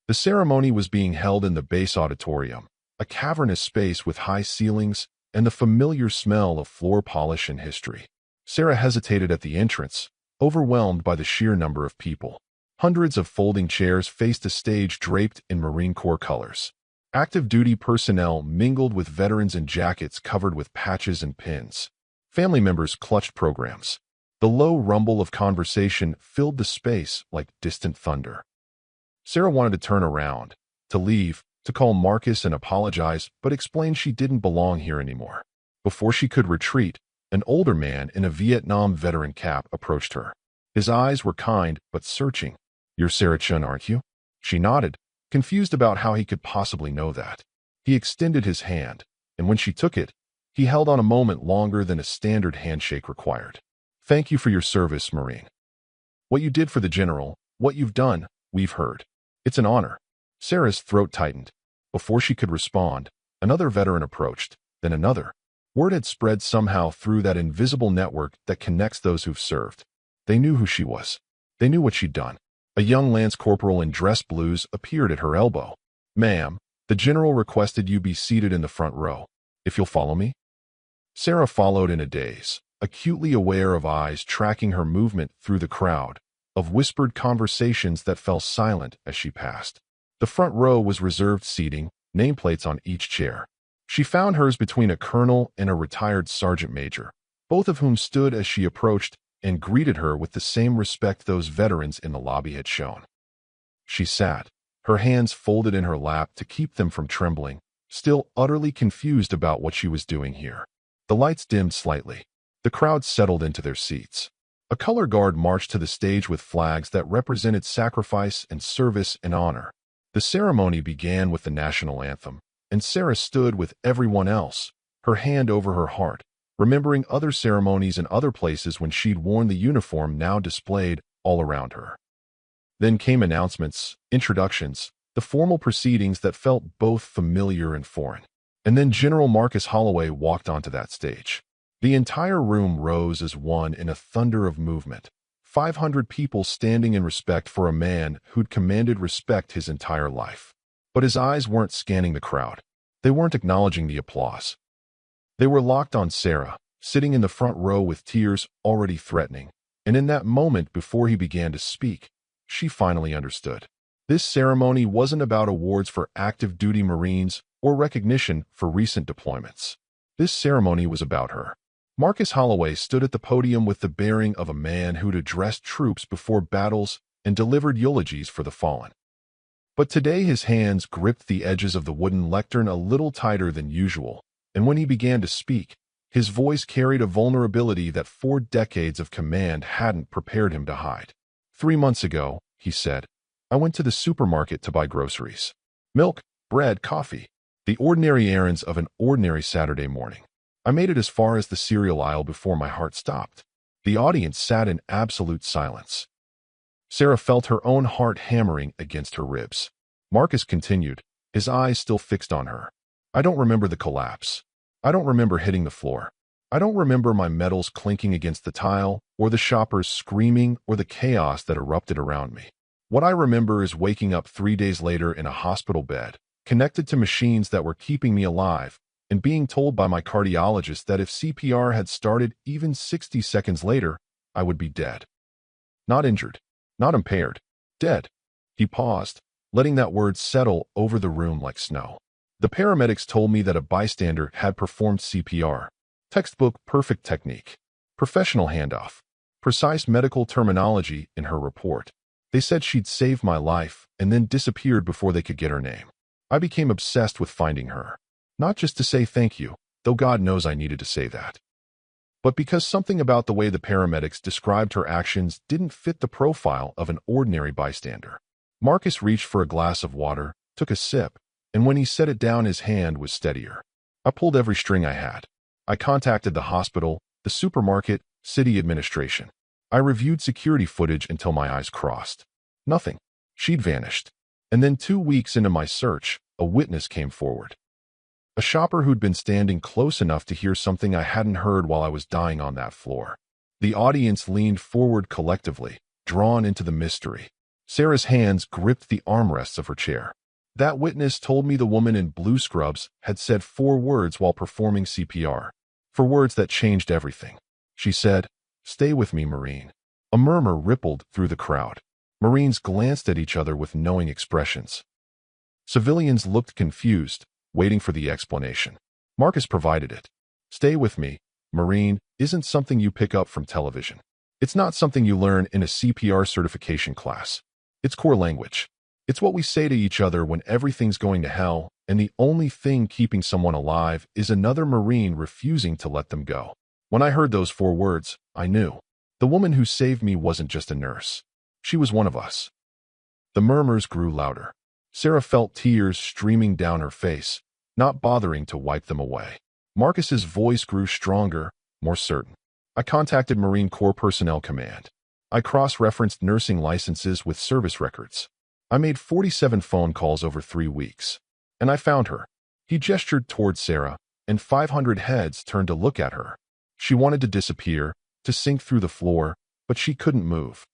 The ceremony was being held in the base auditorium, a cavernous space with high ceilings and the familiar smell of floor polish and history. Sarah hesitated at the entrance, overwhelmed by the sheer number of people. Hundreds of folding chairs faced a stage draped in Marine Corps colors. Active duty personnel mingled with veterans in jackets covered with patches and pins. Family members clutched programs. The low rumble of conversation filled the space like distant thunder. Sarah wanted to turn around, to leave, to call Marcus and apologize, but explain she didn't belong here anymore. Before she could retreat, an older man in a Vietnam veteran cap approached her. His eyes were kind but searching. "You're Sarah Chun, aren't you?" She nodded, confused about how he could possibly know that. He extended his hand, and when she took it, he held on a moment longer than a standard handshake required. "Thank you for your service, Marine. What you did for the general, what you've done, we've heard. It's an honor." Sarah's throat tightened. Before she could respond, another veteran approached, then another. Word had spread somehow through that invisible network that connects those who've served. They knew who she was. They knew what she'd done. A young lance corporal in dress blues appeared at her elbow. "Ma'am, the general requested you be seated in the front row. If you'll follow me?" Sarah followed in a daze, acutely aware of eyes tracking her movement through the crowd, of whispered conversations that fell silent as she passed. The front row was reserved seating, nameplates on each chair. She found hers between a colonel and a retired sergeant major, both of whom stood as she approached and greeted her with the same respect those veterans in the lobby had shown. She sat, her hands folded in her lap to keep them from trembling, still utterly confused about what she was doing here. The lights dimmed slightly. The crowd settled into their seats. A color guard marched to the stage with flags that represented sacrifice and service and honor. The ceremony began with the national anthem, and Sarah stood with everyone else, her hand over her heart, remembering other ceremonies in other places when she'd worn the uniform now displayed all around her. Then came announcements, introductions, the formal proceedings that felt both familiar and foreign. And then General Marcus Holloway walked onto that stage. The entire room rose as one in a thunder of movement, 500 people standing in respect for a man who'd commanded respect his entire life. But his eyes weren't scanning the crowd. They weren't acknowledging the applause. They were locked on Sarah, sitting in the front row with tears already threatening, and in that moment before he began to speak, she finally understood. This ceremony wasn't about awards for active duty Marines or recognition for recent deployments. This ceremony was about her. Marcus Holloway stood at the podium with the bearing of a man who'd addressed troops before battles and delivered eulogies for the fallen. But today his hands gripped the edges of the wooden lectern a little tighter than usual, and when he began to speak, his voice carried a vulnerability that 4 decades of command hadn't prepared him to hide. 3 months ago, he said, I went to the supermarket to buy groceries. Milk, bread, coffee. The ordinary errands of an ordinary Saturday morning. I made it as far as the cereal aisle before my heart stopped. The audience sat in absolute silence. Sarah felt her own heart hammering against her ribs. Marcus continued, his eyes still fixed on her. I don't remember the collapse. I don't remember hitting the floor. I don't remember my medals clinking against the tile, or the shoppers screaming, or the chaos that erupted around me. What I remember is waking up 3 days later in a hospital bed, connected to machines that were keeping me alive, and being told by my cardiologist that if CPR had started even 60 seconds later, I would be dead. Not injured, not impaired, dead. He paused, letting that word settle over the room like snow. The paramedics told me that a bystander had performed CPR. Textbook perfect technique. Professional handoff. Precise medical terminology in her report. They said she'd saved my life and then disappeared before they could get her name. I became obsessed with finding her. Not just to say thank you, though God knows I needed to say that, but because something about the way the paramedics described her actions didn't fit the profile of an ordinary bystander. Marcus reached for a glass of water, took a sip, and when he set it down, his hand was steadier. I pulled every string I had. I contacted the hospital, the supermarket, city administration. I reviewed security footage until my eyes crossed. Nothing. She'd vanished. And then 2 weeks into my search, a witness came forward. A shopper who'd been standing close enough to hear something I hadn't heard while I was dying on that floor. The audience leaned forward collectively, drawn into the mystery. Sarah's hands gripped the armrests of her chair. That witness told me the woman in blue scrubs had said 4 words while performing CPR. 4 words that changed everything. She said, "Stay with me, Marine." A murmur rippled through the crowd. Marines glanced at each other with knowing expressions. Civilians looked confused, waiting for the explanation. Marcus provided it. "Stay with me, Marine," isn't something you pick up from television. It's not something you learn in a CPR certification class. It's core language. It's what we say to each other when everything's going to hell, and the only thing keeping someone alive is another Marine refusing to let them go. When I heard those 4 words, I knew. The woman who saved me wasn't just a nurse. She was one of us. The murmurs grew louder. Sarah felt tears streaming down her face, not bothering to wipe them away. Marcus's voice grew stronger, more certain. I contacted Marine Corps Personnel Command. I cross-referenced nursing licenses with service records. I made 47 phone calls over 3 weeks. And I found her. He gestured toward Sarah, and 500 heads turned to look at her. She wanted to disappear, to sink through the floor, but she couldn't move.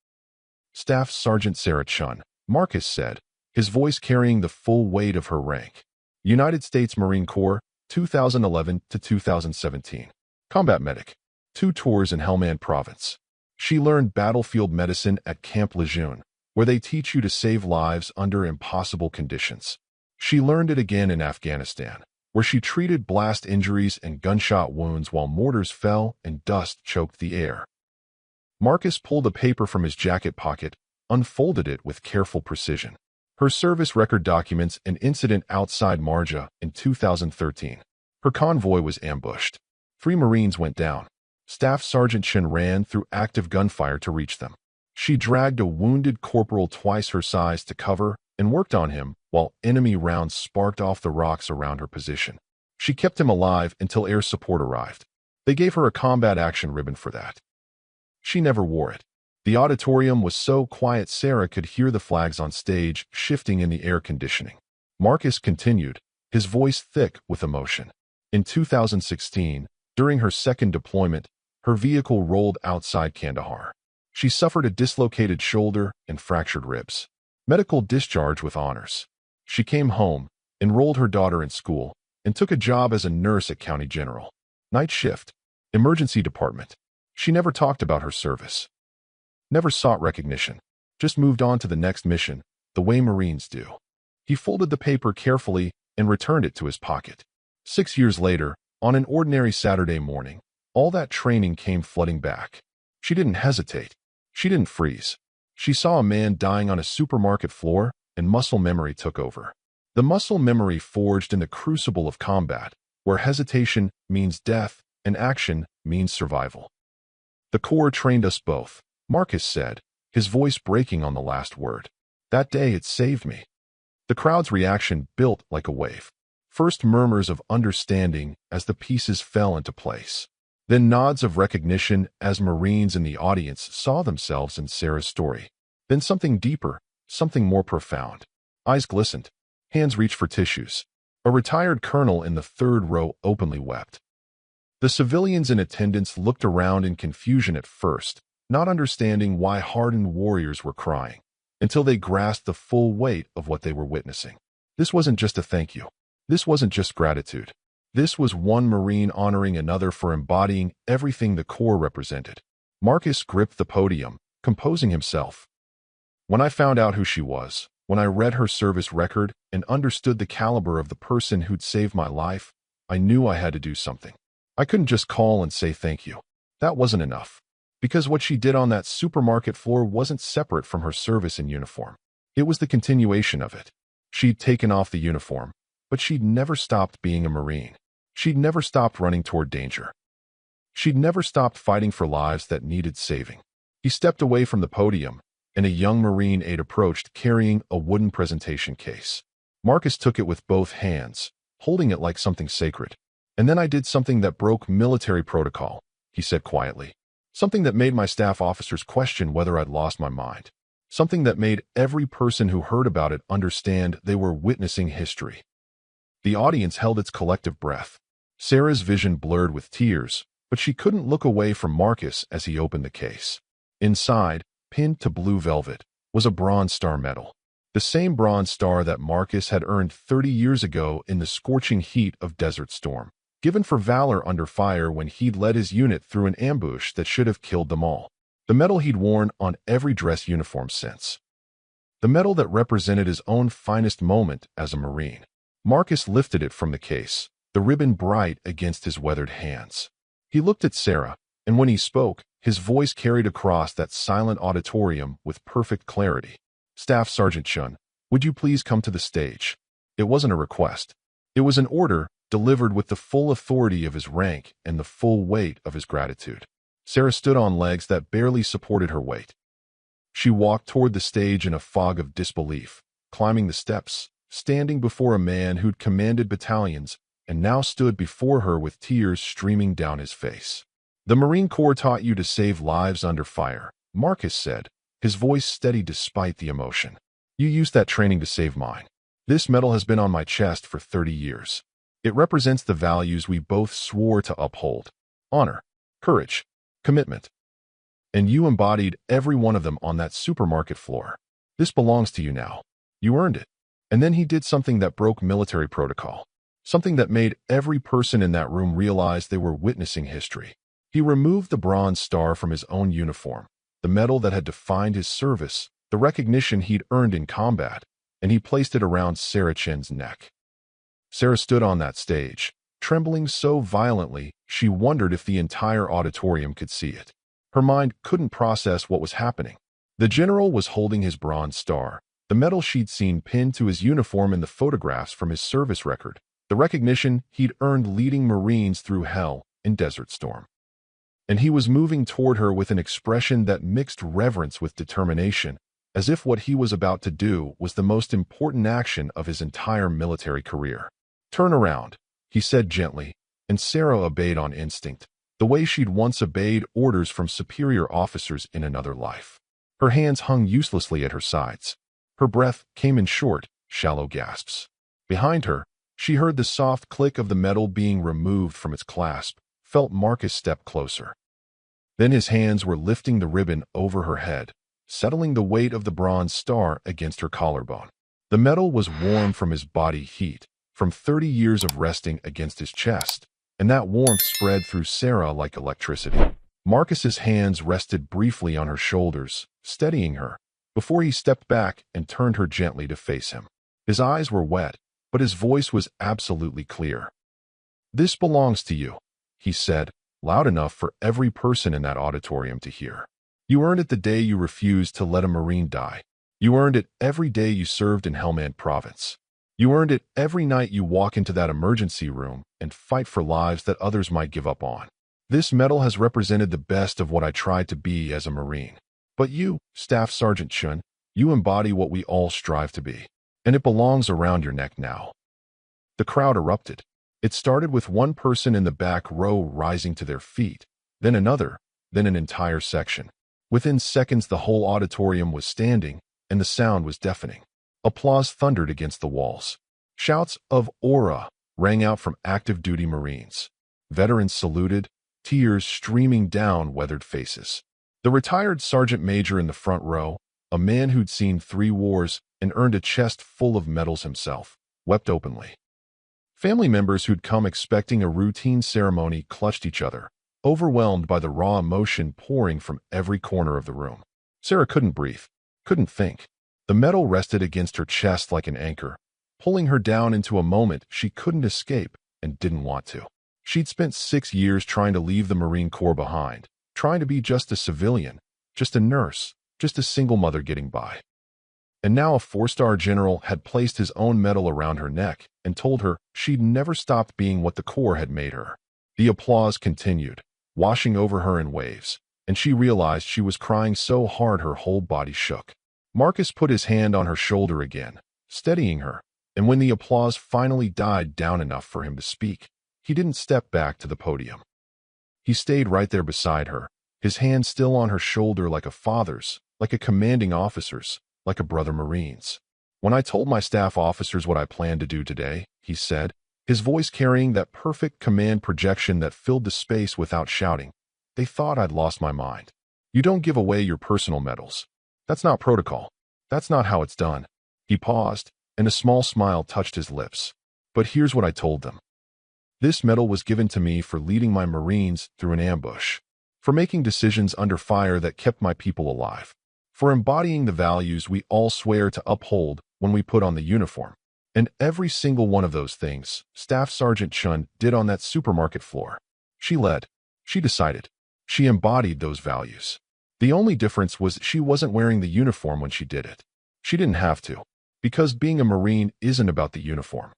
"Staff Sergeant Sarah Chun," Marcus said, his voice carrying the full weight of her rank. United States Marine Corps, 2011 to 2017. Combat medic. 2 tours in Helmand Province. She learned battlefield medicine at Camp Lejeune, where they teach you to save lives under impossible conditions. She learned it again in Afghanistan, where she treated blast injuries and gunshot wounds while mortars fell and dust choked the air. Marcus pulled a paper from his jacket pocket, unfolded it with careful precision. Her service record documents an incident outside Marja in 2013. Her convoy was ambushed. 3 Marines went down. Staff Sergeant Shin ran through active gunfire to reach them. She dragged a wounded corporal twice her size to cover and worked on him while enemy rounds sparked off the rocks around her position. She kept him alive until air support arrived. They gave her a combat action ribbon for that. She never wore it. The auditorium was so quiet Sarah could hear the flags on stage shifting in the air conditioning. Marcus continued, his voice thick with emotion. In 2016, during her second deployment, her vehicle rolled outside Kandahar. She suffered a dislocated shoulder and fractured ribs. Medical discharge with honors. She came home, enrolled her daughter in school, and took a job as a nurse at County General. Night shift. Emergency department. She never talked about her service. Never sought recognition. Just moved on to the next mission, the way Marines do. He folded the paper carefully and returned it to his pocket. 6 years later, on an ordinary Saturday morning, all that training came flooding back. She didn't hesitate. She didn't freeze. She saw a man dying on a supermarket floor, and muscle memory took over. The muscle memory forged in the crucible of combat, where hesitation means death and action means survival. "The Corps trained us both," Marcus said, his voice breaking on the last word. "That day it saved me." The crowd's reaction built like a wave. First murmurs of understanding as the pieces fell into place. Then nods of recognition as Marines in the audience saw themselves in Sarah's story. Then something deeper, something more profound. Eyes glistened. Hands reached for tissues. A retired colonel in the 3rd row openly wept. The civilians in attendance looked around in confusion at first, not understanding why hardened warriors were crying, until they grasped the full weight of what they were witnessing. This wasn't just a thank you. This wasn't just gratitude. This was one Marine honoring another for embodying everything the Corps represented. Marcus gripped the podium, composing himself. When I found out who she was, when I read her service record and understood the caliber of the person who'd saved my life, I knew I had to do something. I couldn't just call and say thank you. That wasn't enough. Because what she did on that supermarket floor wasn't separate from her service in uniform. It was the continuation of it. She'd taken off the uniform, but she'd never stopped being a Marine. She'd never stopped running toward danger. She'd never stopped fighting for lives that needed saving. He stepped away from the podium, and a young Marine aide approached carrying a wooden presentation case. Marcus took it with both hands, holding it like something sacred. And then I did something that broke military protocol, he said quietly. Something that made my staff officers question whether I'd lost my mind. Something that made every person who heard about it understand they were witnessing history. The audience held its collective breath. Sarah's vision blurred with tears, but she couldn't look away from Marcus as he opened the case. Inside, pinned to blue velvet, was a Bronze Star medal. The same Bronze Star that Marcus had earned 30 years ago in the scorching heat of Desert Storm, given for valor under fire when he'd led his unit through an ambush that should have killed them all. The medal he'd worn on every dress uniform since. The medal that represented his own finest moment as a Marine. Marcus lifted it from the case, the ribbon bright against his weathered hands. He looked at Sarah, and when he spoke, his voice carried across that silent auditorium with perfect clarity. Staff Sergeant Chun, would you please come to the stage? It wasn't a request. It was an order delivered with the full authority of his rank and the full weight of his gratitude. Sarah stood on legs that barely supported her weight. She walked toward the stage in a fog of disbelief, climbing the steps, standing before a man who'd commanded battalions and now stood before her with tears streaming down his face. The Marine Corps taught you to save lives under fire, Marcus said, his voice steady despite the emotion. You used that training to save mine. This medal has been on my chest for 30 years. It represents the values we both swore to uphold. Honor, courage, commitment. And you embodied every one of them on that supermarket floor. This belongs to you now. You earned it. And then he did something that broke military protocol. Something that made every person in that room realize they were witnessing history. He removed the Bronze Star from his own uniform, the medal that had defined his service, the recognition he'd earned in combat, and he placed it around Sarah Chen's neck. Sarah stood on that stage, trembling so violently she wondered if the entire auditorium could see it. Her mind couldn't process what was happening. The general was holding his Bronze Star, the medal she'd seen pinned to his uniform in the photographs from his service record, the recognition he'd earned leading Marines through hell in Desert Storm. And he was moving toward her with an expression that mixed reverence with determination, as if what he was about to do was the most important action of his entire military career. Turn around, he said gently, and Sarah obeyed on instinct, the way she'd once obeyed orders from superior officers in another life. Her hands hung uselessly at her sides. Her breath came in short, shallow gasps. Behind her, she heard the soft click of the medal being removed from its clasp, felt Marcus step closer. Then his hands were lifting the ribbon over her head, settling the weight of the Bronze Star against her collarbone. The medal was warm from his body heat, from 30 years of resting against his chest, and that warmth spread through Sarah like electricity. Marcus's hands rested briefly on her shoulders, steadying her, before he stepped back and turned her gently to face him. His eyes were wet, but his voice was absolutely clear. This belongs to you, he said, loud enough for every person in that auditorium to hear. You earned it the day you refused to let a Marine die. You earned it every day you served in Helmand Province. You earned it every night you walk into that emergency room and fight for lives that others might give up on. This medal has represented the best of what I tried to be as a Marine. But you, Staff Sergeant Chun, you embody what we all strive to be. And it belongs around your neck now. The crowd erupted. It started with one person in the back row rising to their feet, then another, then an entire section. Within seconds, the whole auditorium was standing, and the sound was deafening. Applause thundered against the walls. Shouts of "Aura" rang out from active duty Marines. Veterans saluted, tears streaming down weathered faces. The retired sergeant major in the front row, a man who'd seen 3 wars and earned a chest full of medals himself, wept openly. Family members who'd come expecting a routine ceremony clutched each other, overwhelmed by the raw emotion pouring from every corner of the room. Sarah couldn't breathe, couldn't think. The medal rested against her chest like an anchor, pulling her down into a moment she couldn't escape and didn't want to. She'd spent 6 years trying to leave the Marine Corps behind, trying to be just a civilian, just a nurse, just a single mother getting by. And now a 4-star general had placed his own medal around her neck and told her she'd never stopped being what the Corps had made her. The applause continued, washing over her in waves, and she realized she was crying so hard her whole body shook. Marcus put his hand on her shoulder again, steadying her, and when the applause finally died down enough for him to speak, he didn't step back to the podium. He stayed right there beside her, his hand still on her shoulder like a father's, like a commanding officer's, like a brother Marine's. "When I told my staff officers what I planned to do today," he said, his voice carrying that perfect command projection that filled the space without shouting, "they thought I'd lost my mind. You don't give away your personal medals. That's not protocol. That's not how it's done." He paused, and a small smile touched his lips. "But here's what I told them. This medal was given to me for leading my Marines through an ambush, for making decisions under fire that kept my people alive, for embodying the values we all swear to uphold when we put on the uniform. And every single one of those things Staff Sergeant Chun did on that supermarket floor. She led. She decided. She embodied those values. The only difference was she wasn't wearing the uniform when she did it. She didn't have to, because being a Marine isn't about the uniform.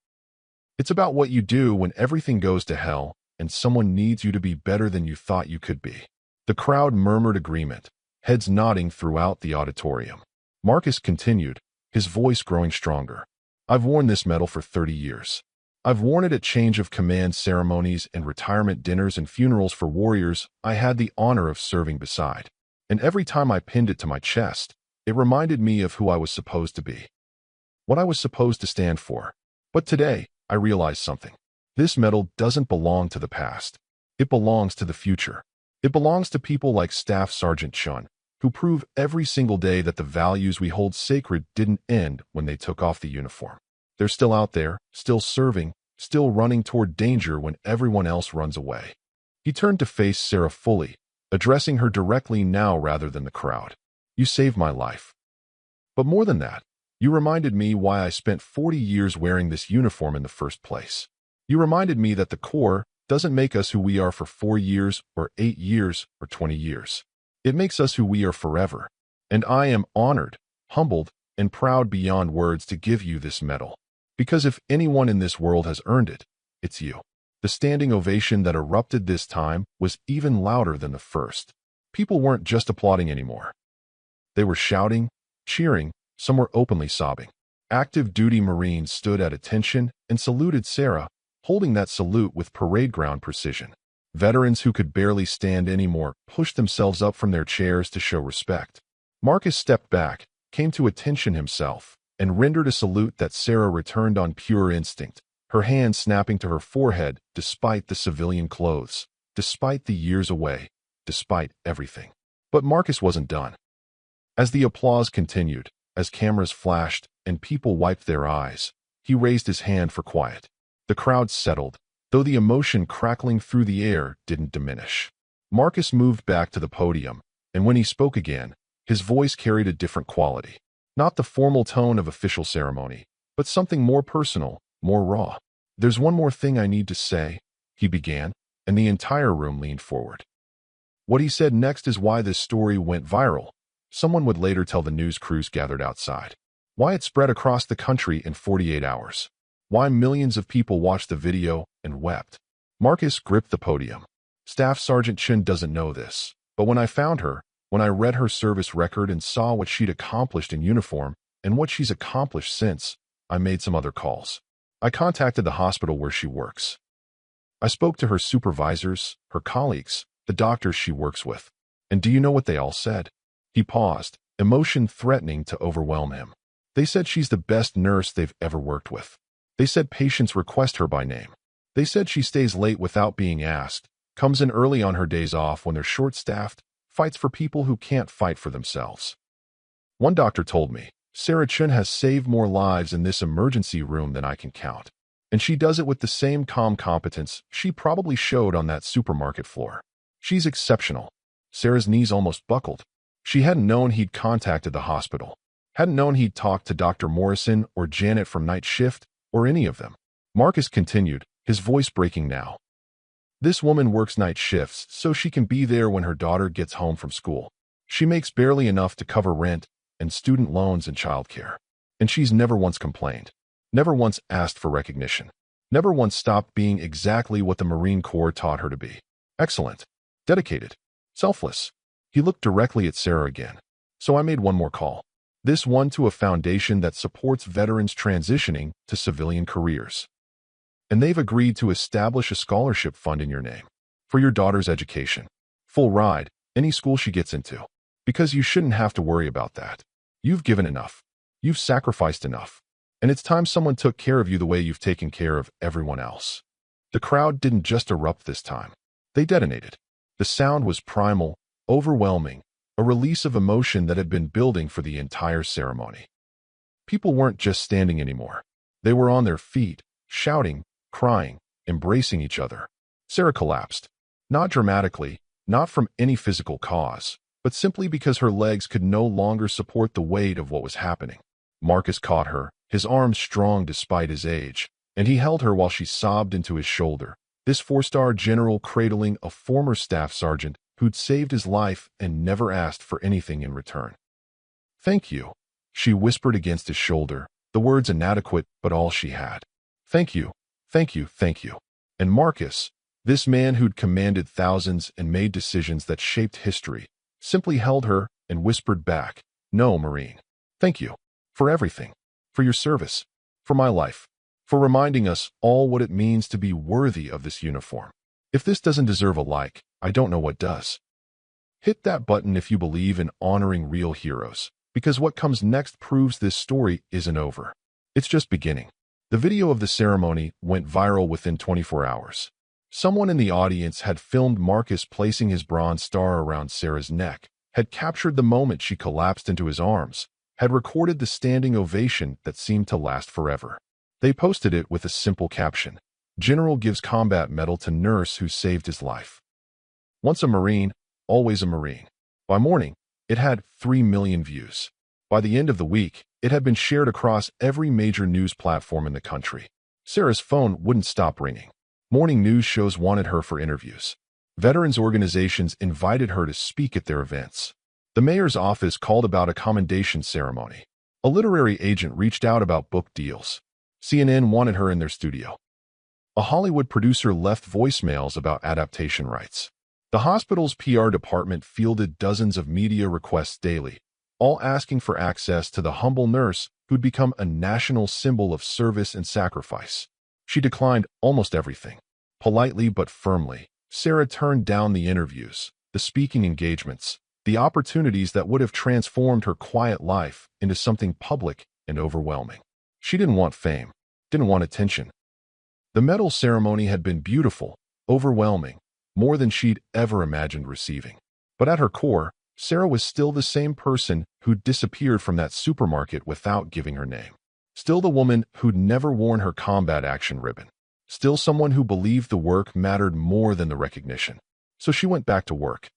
It's about what you do when everything goes to hell and someone needs you to be better than you thought you could be." The crowd murmured agreement, heads nodding throughout the auditorium. Marcus continued, his voice growing stronger. "I've worn this medal for 30 years. I've worn it at change of command ceremonies and retirement dinners and funerals for warriors I had the honor of serving beside. And every time I pinned it to my chest, it reminded me of who I was supposed to be, what I was supposed to stand for. But today, I realized something. This medal doesn't belong to the past. It belongs to the future. It belongs to people like Staff Sergeant Chun, who prove every single day that the values we hold sacred didn't end when they took off the uniform. They're still out there, still serving, still running toward danger when everyone else runs away." He turned to face Sarah fully, addressing her directly now rather than the crowd. "You saved my life. But more than that, you reminded me why I spent 40 years wearing this uniform in the first place. You reminded me that the Corps doesn't make us who we are for 4 years or 8 years or 20 years. It makes us who we are forever. And I am honored, humbled, and proud beyond words to give you this medal. Because if anyone in this world has earned it, it's you." The standing ovation that erupted this time was even louder than the first. People weren't just applauding anymore. They were shouting, cheering, some were openly sobbing. Active duty Marines stood at attention and saluted Sarah, holding that salute with parade ground precision. Veterans who could barely stand anymore pushed themselves up from their chairs to show respect. Marcus stepped back, came to attention himself, and rendered a salute that Sarah returned on pure instinct, her hand snapping to her forehead despite the civilian clothes, despite the years away, despite everything. But Marcus wasn't done. As the applause continued, as cameras flashed and people wiped their eyes, he raised his hand for quiet. The crowd settled, though the emotion crackling through the air didn't diminish. Marcus moved back to the podium, and when he spoke again, his voice carried a different quality. Not the formal tone of official ceremony, but something more personal, more raw. "There's one more thing I need to say," he began, and the entire room leaned forward. What he said next is why this story went viral. Someone would later tell the news crews gathered outside. Why it spread across the country in 48 hours. Why millions of people watched the video and wept. Marcus gripped the podium. "Staff Sergeant Chin doesn't know this, but when I found her, when I read her service record and saw what she'd accomplished in uniform and what she's accomplished since, I made some other calls. I contacted the hospital where she works. I spoke to her supervisors, her colleagues, the doctors she works with. And do you know what they all said?" He paused, emotion threatening to overwhelm him. "They said she's the best nurse they've ever worked with. They said patients request her by name. They said she stays late without being asked, comes in early on her days off when they're short-staffed, fights for people who can't fight for themselves. One doctor told me, Sarah Chun has saved more lives in this emergency room than I can count. And she does it with the same calm competence she probably showed on that supermarket floor. She's exceptional. Sarah's knees almost buckled. She hadn't known he'd contacted the hospital. Hadn't known he'd talked to Dr. Morrison or Janet from night shift or any of them. Marcus continued, his voice breaking now. This woman works night shifts so she can be there when her daughter gets home from school. She makes barely enough to cover rent and student loans and childcare. And she's never once complained. Never once asked for recognition. Never once stopped being exactly what the Marine Corps taught her to be. Excellent. Dedicated. Selfless. He looked directly at Sarah again. So I made one more call. This one to a foundation that supports veterans transitioning to civilian careers. And they've agreed to establish a scholarship fund in your name. For your daughter's education. Full ride, any school she gets into. Because you shouldn't have to worry about that. You've given enough. You've sacrificed enough. And it's time someone took care of you the way you've taken care of everyone else. The crowd didn't just erupt this time. They detonated. The sound was primal, overwhelming, a release of emotion that had been building for the entire ceremony. People weren't just standing anymore. They were on their feet, shouting, crying, embracing each other. Sarah collapsed. Not dramatically, not from any physical cause, but simply because her legs could no longer support the weight of what was happening. Marcus caught her, his arms strong despite his age, and he held her while she sobbed into his shoulder, this four-star general cradling a former staff sergeant who'd saved his life and never asked for anything in return. Thank you, she whispered against his shoulder, the words inadequate but all she had. Thank you, thank you, thank you. And Marcus, this man who'd commanded thousands and made decisions that shaped history, simply held her and whispered back, no, Marine. Thank you. For everything. For your service. For my life. For reminding us all what it means to be worthy of this uniform. If this doesn't deserve a like, I don't know what does. Hit that button if you believe in honoring real heroes, because what comes next proves this story isn't over. It's just beginning. The video of the ceremony went viral within 24 hours. Someone in the audience had filmed Marcus placing his bronze star around Sarah's neck, had captured the moment she collapsed into his arms, had recorded the standing ovation that seemed to last forever. They posted it with a simple caption, General gives combat medal to nurse who saved his life. Once a Marine, always a Marine. By morning, it had 3 million views. By the end of the week, it had been shared across every major news platform in the country. Sarah's phone wouldn't stop ringing. Morning news shows wanted her for interviews. Veterans organizations invited her to speak at their events. The mayor's office called about a commendation ceremony. A literary agent reached out about book deals. CNN wanted her in their studio. A Hollywood producer left voicemails about adaptation rights. The hospital's PR department fielded dozens of media requests daily, all asking for access to the humble nurse who'd become a national symbol of service and sacrifice. She declined almost everything. Politely but firmly, Sarah turned down the interviews, the speaking engagements, the opportunities that would have transformed her quiet life into something public and overwhelming. She didn't want fame, didn't want attention. The medal ceremony had been beautiful, overwhelming, more than she'd ever imagined receiving. But at her core, Sarah was still the same person who'd disappeared from that supermarket without giving her name. Still the woman who'd never worn her combat action ribbon. Still someone who believed the work mattered more than the recognition. So she went back to work.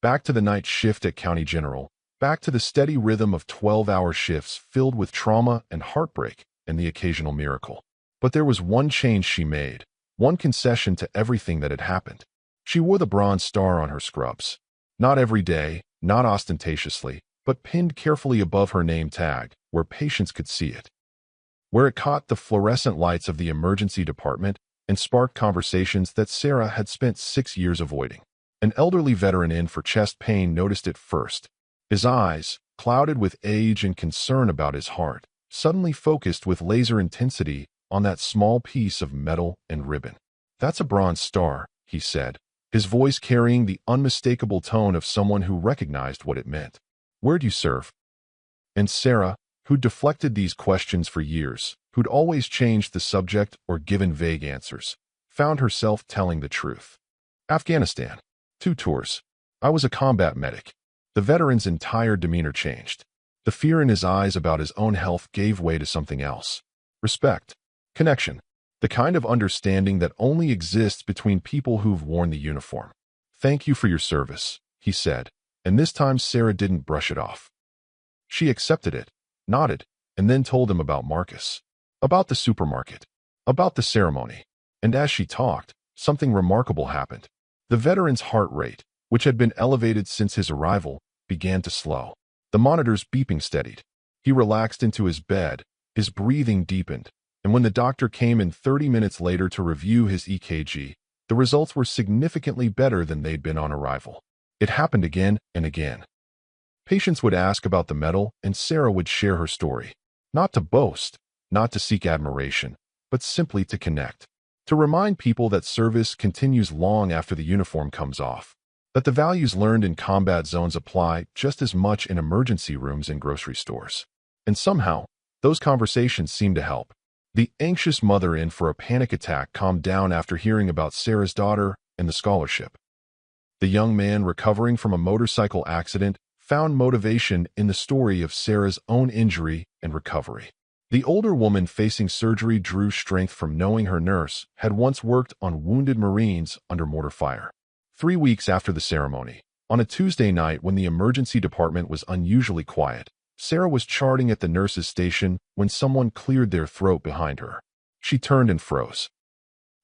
Back to the night shift at County General, back to the steady rhythm of 12-hour shifts filled with trauma and heartbreak and the occasional miracle. But there was one change she made, one concession to everything that had happened. She wore the bronze star on her scrubs. Not every day, not ostentatiously, but pinned carefully above her name tag, where patients could see it. Where it caught the fluorescent lights of the emergency department and sparked conversations that Sarah had spent 6 years avoiding. An elderly veteran in for chest pain noticed it first. His eyes, clouded with age and concern about his heart, suddenly focused with laser intensity on that small piece of metal and ribbon. "That's a bronze star," he said, his voice carrying the unmistakable tone of someone who recognized what it meant. "Where'd you serve?" And Sarah, who'd deflected these questions for years, who'd always changed the subject or given vague answers, found herself telling the truth. "Afghanistan. 2 tours. I was a combat medic." The veteran's entire demeanor changed. The fear in his eyes about his own health gave way to something else. Respect. Connection. The kind of understanding that only exists between people who've worn the uniform. "Thank you for your service," he said, and this time Sarah didn't brush it off. She accepted it, nodded, and then told him about Marcus, about the supermarket, about the ceremony. And as she talked, something remarkable happened. The veteran's heart rate, which had been elevated since his arrival, began to slow. The monitor's beeping steadied. He relaxed into his bed, his breathing deepened, and when the doctor came in 30 minutes later to review his EKG, the results were significantly better than they'd been on arrival. It happened again and again. Patients would ask about the medal, and Sarah would share her story. Not to boast, not to seek admiration, but simply to connect. To remind people that service continues long after the uniform comes off. That the values learned in combat zones apply just as much in emergency rooms and grocery stores. And somehow, those conversations seemed to help. The anxious mother in for a panic attack calmed down after hearing about Sarah's daughter and the scholarship. The young man recovering from a motorcycle accident found motivation in the story of Sarah's own injury and recovery. The older woman facing surgery drew strength from knowing her nurse had once worked on wounded Marines under mortar fire. 3 weeks after the ceremony, on a Tuesday night when the emergency department was unusually quiet, Sarah was charting at the nurse's station when someone cleared their throat behind her. She turned and froze.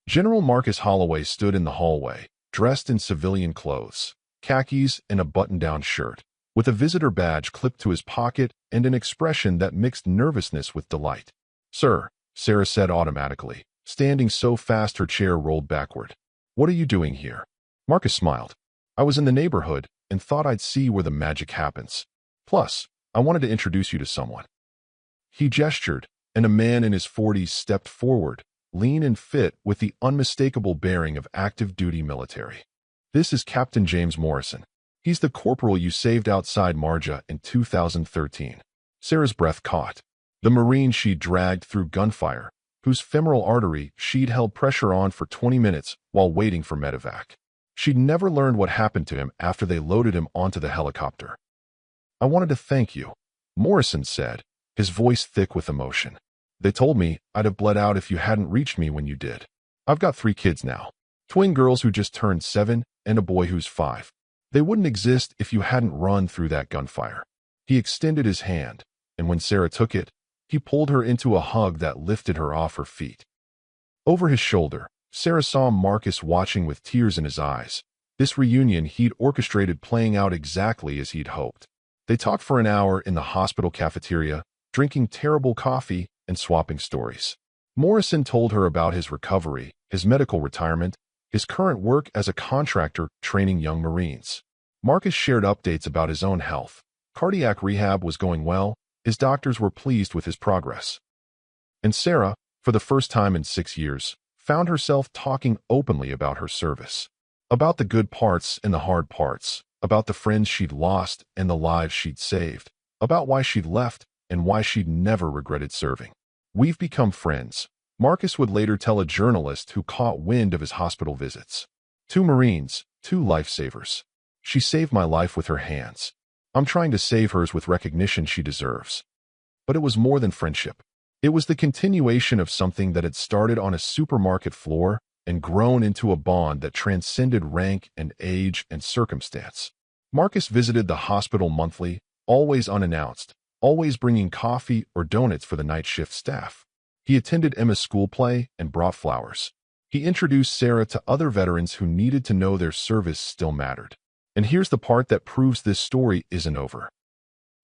General Marcus Holloway stood in the hallway, dressed in civilian clothes, khakis and a button-down shirt, with a visitor badge clipped to his pocket and an expression that mixed nervousness with delight. "Sir," Sarah said automatically, standing so fast her chair rolled backward. "What are you doing here?" Marcus smiled. "I was in the neighborhood and thought I'd see where the magic happens. Plus, I wanted to introduce you to someone." He gestured, and a man in his 40s stepped forward, lean and fit with the unmistakable bearing of active-duty military. "This is Captain James Morrison. He's the corporal you saved outside Marja in 2013. Sarah's breath caught. The Marine she'd dragged through gunfire, whose femoral artery she'd held pressure on for 20 minutes while waiting for medevac. She'd never learned what happened to him after they loaded him onto the helicopter. "I wanted to thank you," Morrison said, his voice thick with emotion. "They told me I'd have bled out if you hadn't reached me when you did. I've got 3 kids now. Twin girls who just turned 7 and a boy who's 5. They wouldn't exist if you hadn't run through that gunfire." He extended his hand, and when Sarah took it, he pulled her into a hug that lifted her off her feet. Over his shoulder, Sarah saw Marcus watching with tears in his eyes. This reunion he'd orchestrated playing out exactly as he'd hoped. They talked for an hour in the hospital cafeteria, drinking terrible coffee and swapping stories. Morrison told her about his recovery, his medical retirement, his current work as a contractor training young Marines. Marcus shared updates about his own health. Cardiac rehab was going well, his doctors were pleased with his progress. And Sarah, for the first time in 6 years, found herself talking openly about her service. About the good parts and the hard parts, about the friends she'd lost and the lives she'd saved, about why she'd left and why she'd never regretted serving. "We've become friends," Marcus would later tell a journalist who caught wind of his hospital visits. "2 Marines, 2 lifesavers. She saved my life with her hands. I'm trying to save hers with recognition she deserves." But it was more than friendship. It was the continuation of something that had started on a supermarket floor and grown into a bond that transcended rank and age and circumstance. Marcus visited the hospital monthly, always unannounced, always bringing coffee or donuts for the night shift staff. He attended Emma's school play and brought flowers. He introduced Sarah to other veterans who needed to know their service still mattered. And here's the part that proves this story isn't over.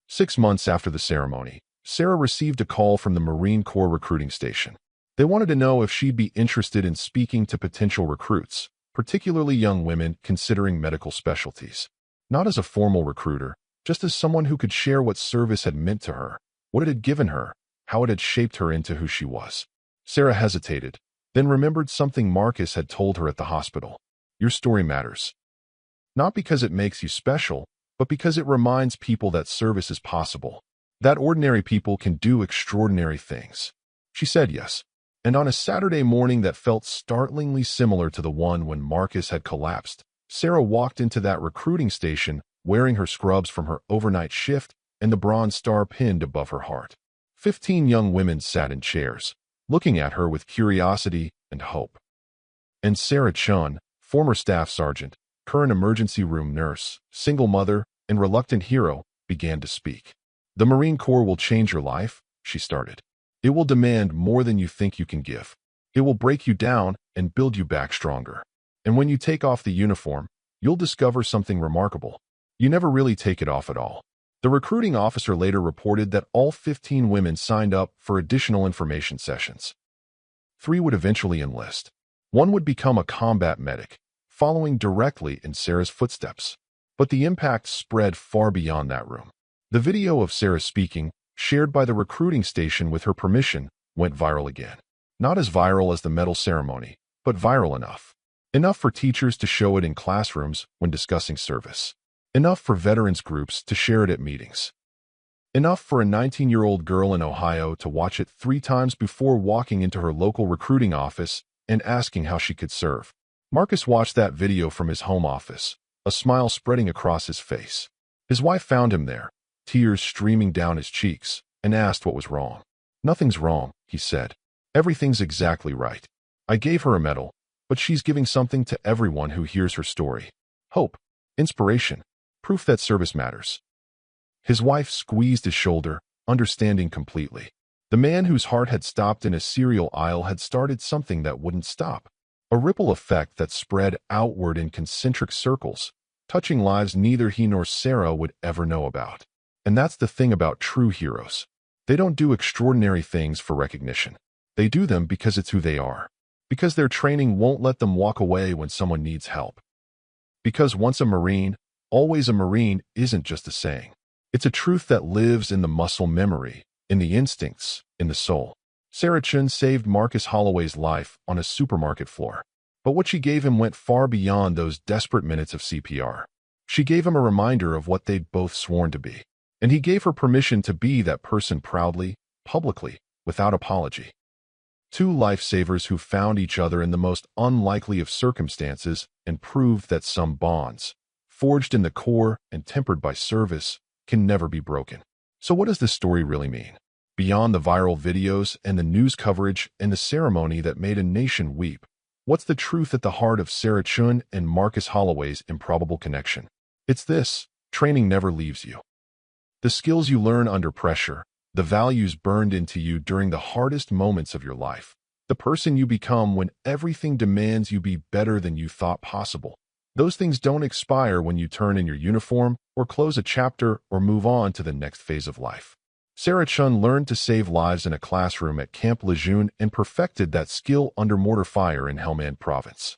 6 months after the ceremony, Sarah received a call from the Marine Corps recruiting station. They wanted to know if she'd be interested in speaking to potential recruits, particularly young women considering medical specialties. Not as a formal recruiter, just as someone who could share what service had meant to her, what it had given her, how it had shaped her into who she was. Sarah hesitated, then remembered something Marcus had told her at the hospital. "Your story matters. Not because it makes you special, but because it reminds people that service is possible, that ordinary people can do extraordinary things." She said yes. And on a Saturday morning that felt startlingly similar to the one when Marcus had collapsed, Sarah walked into that recruiting station wearing her scrubs from her overnight shift and the bronze star pinned above her heart. 15 young women sat in chairs, looking at her with curiosity and hope. And Sarah Chun, former staff sergeant, current emergency room nurse, single mother, and reluctant hero, began to speak. "The Marine Corps will change your life," she started. "It will demand more than you think you can give. It will break you down and build you back stronger. And when you take off the uniform, you'll discover something remarkable. You never really take it off at all." The recruiting officer later reported that all 15 women signed up for additional information sessions. 3 would eventually enlist. 1 would become a combat medic, following directly in Sarah's footsteps. But the impact spread far beyond that room. The video of Sarah speaking, shared by the recruiting station with her permission, went viral again. Not as viral as the medal ceremony, but viral enough. Enough for teachers to show it in classrooms when discussing service. Enough for veterans groups to share it at meetings. Enough for a 19-year-old girl in Ohio to watch it 3 times before walking into her local recruiting office and asking how she could serve. Marcus watched that video from his home office, a smile spreading across his face. His wife found him there, tears streaming down his cheeks, and asked what was wrong. "Nothing's wrong," he said. "Everything's exactly right. I gave her a medal, but she's giving something to everyone who hears her story. Hope, inspiration, proof that service matters." His wife squeezed his shoulder, understanding completely. The man whose heart had stopped in a cereal aisle had started something that wouldn't stop. A ripple effect that spread outward in concentric circles, touching lives neither he nor Sarah would ever know about. And that's the thing about true heroes. They don't do extraordinary things for recognition. They do them because it's who they are. Because their training won't let them walk away when someone needs help. Because once a Marine, always a Marine isn't just a saying. It's a truth that lives in the muscle memory, in the instincts, in the soul. Sarah Chun saved Marcus Holloway's life on a supermarket floor. But what she gave him went far beyond those desperate minutes of CPR. She gave him a reminder of what they'd both sworn to be. And he gave her permission to be that person proudly, publicly, without apology. 2 lifesavers who found each other in the most unlikely of circumstances and proved that some bonds, forged in the core and tempered by service, can never be broken. So what does this story really mean? Beyond the viral videos and the news coverage and the ceremony that made a nation weep, what's the truth at the heart of Sarah Chun and Marcus Holloway's improbable connection? It's this: training never leaves you. The skills you learn under pressure, the values burned into you during the hardest moments of your life, the person you become when everything demands you be better than you thought possible. Those things don't expire when you turn in your uniform or close a chapter or move on to the next phase of life. Sarah Chun learned to save lives in a classroom at Camp Lejeune and perfected that skill under mortar fire in Helmand Province.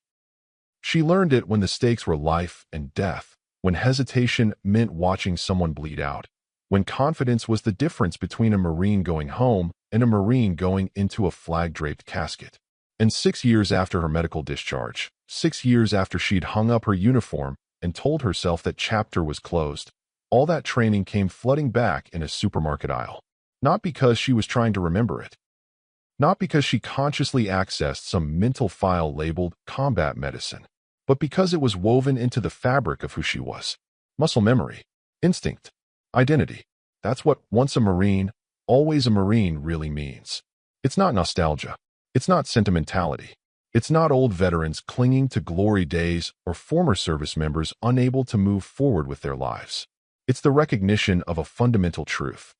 She learned it when the stakes were life and death, when hesitation meant watching someone bleed out, when confidence was the difference between a Marine going home and a Marine going into a flag-draped casket. And 6 years after her medical discharge, 6 years after she'd hung up her uniform and told herself that chapter was closed, all that training came flooding back in a supermarket aisle. Not because she was trying to remember it. Not because she consciously accessed some mental file labeled combat medicine, but because it was woven into the fabric of who she was. Muscle memory, instinct, identity. That's what once a Marine, always a Marine really means. It's not nostalgia. It's not sentimentality. It's not old veterans clinging to glory days or former service members unable to move forward with their lives. It's the recognition of a fundamental truth.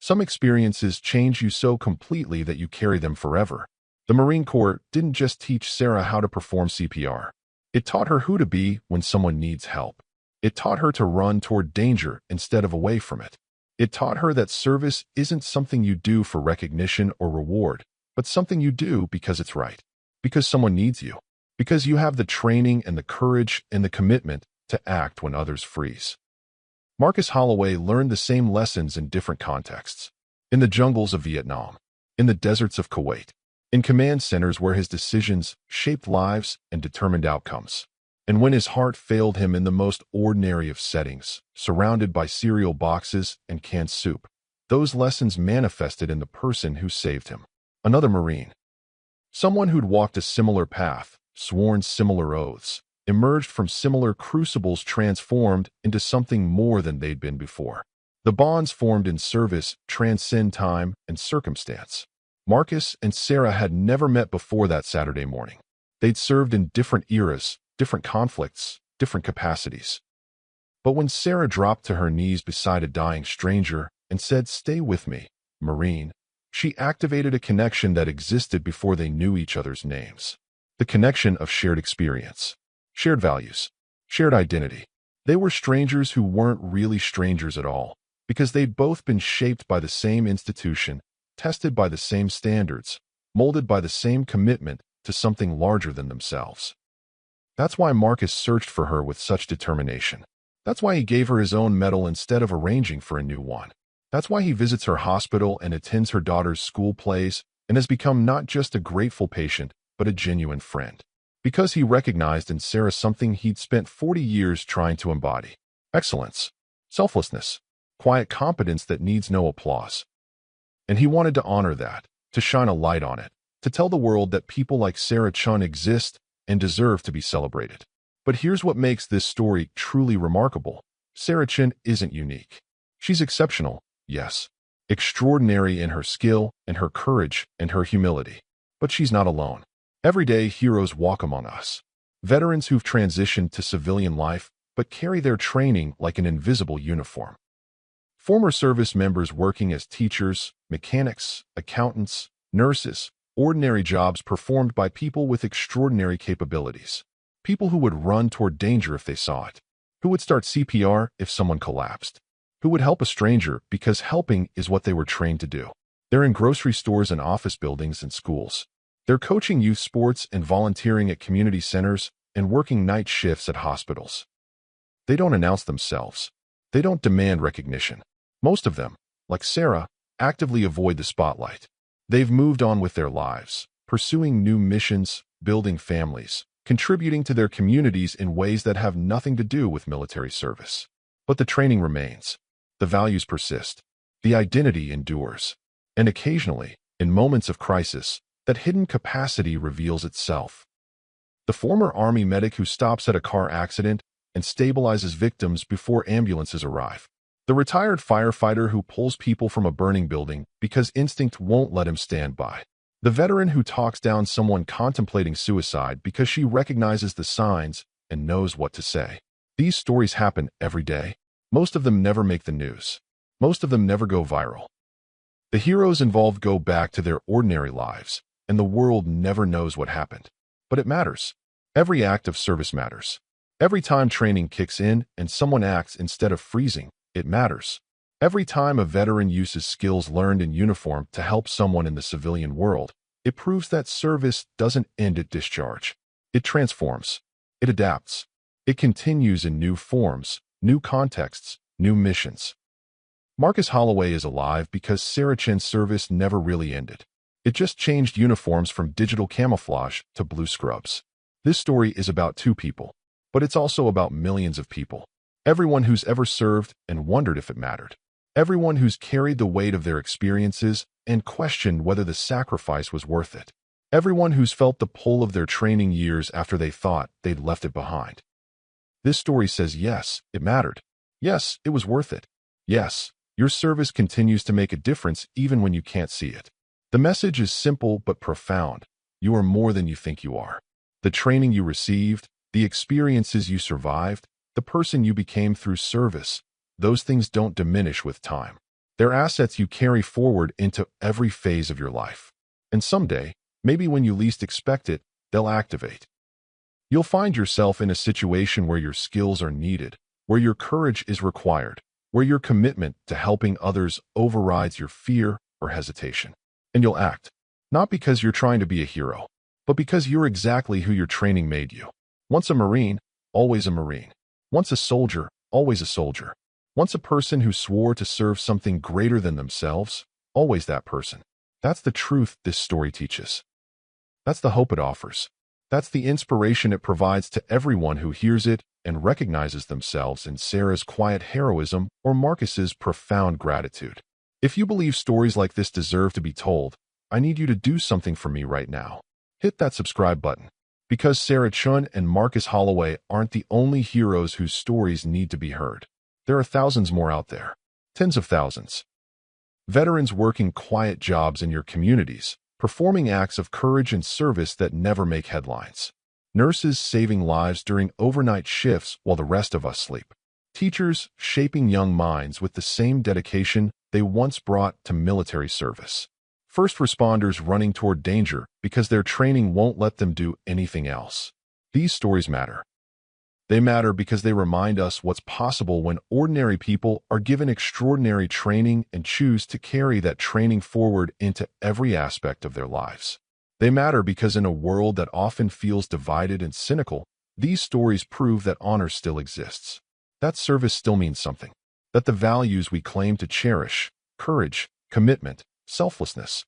Some experiences change you so completely that you carry them forever. The Marine Corps didn't just teach Sarah how to perform CPR. It taught her who to be when someone needs help. It taught her to run toward danger instead of away from it. It taught her that service isn't something you do for recognition or reward, but something you do because it's right, because someone needs you, because you have the training and the courage and the commitment to act when others freeze. Marcus Holloway learned the same lessons in different contexts. In the jungles of Vietnam, in the deserts of Kuwait, in command centers where his decisions shaped lives and determined outcomes. And when his heart failed him in the most ordinary of settings, surrounded by cereal boxes and canned soup, those lessons manifested in the person who saved him. Another Marine. Someone who'd walked a similar path, sworn similar oaths, emerged from similar crucibles transformed into something more than they'd been before. The bonds formed in service transcend time and circumstance. Marcus and Sarah had never met before that Saturday morning. They'd served in different eras, different conflicts, different capacities. But when Sarah dropped to her knees beside a dying stranger and said, "Stay with me, Marine," she activated a connection that existed before they knew each other's names. The connection of shared experience, shared values, shared identity. They were strangers who weren't really strangers at all, because they'd both been shaped by the same institution, tested by the same standards, molded by the same commitment to something larger than themselves. That's why Marcus searched for her with such determination. That's why he gave her his own medal instead of arranging for a new one. That's why he visits her hospital and attends her daughter's school plays and has become not just a grateful patient, but a genuine friend. Because he recognized in Sarah something he'd spent 40 years trying to embody: excellence, selflessness, quiet competence that needs no applause. And he wanted to honor that, to shine a light on it, to tell the world that people like Sarah Chun exist and deserve to be celebrated. But here's what makes this story truly remarkable. Sarah Chun isn't unique. She's exceptional, yes. Extraordinary in her skill and her courage and her humility. But she's not alone. Everyday heroes walk among us. Veterans who've transitioned to civilian life, but carry their training like an invisible uniform. Former service members working as teachers, mechanics, accountants, nurses, ordinary jobs performed by people with extraordinary capabilities. People who would run toward danger if they saw it. Who would start CPR if someone collapsed. Who would help a stranger because helping is what they were trained to do. They're in grocery stores and office buildings and schools. They're coaching youth sports and volunteering at community centers and working night shifts at hospitals. They don't announce themselves. They don't demand recognition. Most of them, like Sarah, actively avoid the spotlight. They've moved on with their lives, pursuing new missions, building families, contributing to their communities in ways that have nothing to do with military service. But the training remains. The values persist. The identity endures. And occasionally, in moments of crisis, that hidden capacity reveals itself. The former Army medic who stops at a car accident and stabilizes victims before ambulances arrive. The retired firefighter who pulls people from a burning building because instinct won't let him stand by. The veteran who talks down someone contemplating suicide because she recognizes the signs and knows what to say. These stories happen every day. Most of them never make the news. Most of them never go viral. The heroes involved go back to their ordinary lives, and the world never knows what happened. But it matters. Every act of service matters. Every time training kicks in and someone acts instead of freezing, it matters. Every time a veteran uses skills learned in uniform to help someone in the civilian world, it proves that service doesn't end at discharge. It transforms. It adapts. It continues in new forms, new contexts, new missions. Marcus Holloway is alive because Sarah Chin's service never really ended. It just changed uniforms from digital camouflage to blue scrubs. This story is about two people, but it's also about millions of people. Everyone who's ever served and wondered if it mattered. Everyone who's carried the weight of their experiences and questioned whether the sacrifice was worth it. Everyone who's felt the pull of their training years after they thought they'd left it behind. This story says yes, it mattered. Yes, it was worth it. Yes, your service continues to make a difference even when you can't see it. The message is simple but profound. You are more than you think you are. The training you received, the experiences you survived, the person you became through service, those things don't diminish with time. They're assets you carry forward into every phase of your life. And someday, maybe when you least expect it, they'll activate. You'll find yourself in a situation where your skills are needed, where your courage is required, where your commitment to helping others overrides your fear or hesitation. And you'll act, not because you're trying to be a hero, but because you're exactly who your training made you. Once a Marine, always a Marine. Once a soldier, always a soldier. Once a person who swore to serve something greater than themselves, always that person. That's the truth this story teaches. That's the hope it offers. That's the inspiration it provides to everyone who hears it and recognizes themselves in Sarah's quiet heroism or Marcus's profound gratitude. If you believe stories like this deserve to be told, I need you to do something for me right now. Hit that subscribe button. Because Sarah Chun and Marcus Holloway aren't the only heroes whose stories need to be heard. There are thousands more out there. Tens of thousands. Veterans working quiet jobs in your communities, performing acts of courage and service that never make headlines. Nurses saving lives during overnight shifts while the rest of us sleep. Teachers shaping young minds with the same dedication they once brought to military service. First responders running toward danger because their training won't let them do anything else. These stories matter. They matter because they remind us what's possible when ordinary people are given extraordinary training and choose to carry that training forward into every aspect of their lives. They matter because in a world that often feels divided and cynical, these stories prove that honor still exists. That service still means something. That the values we claim to cherish, courage, commitment, selflessness,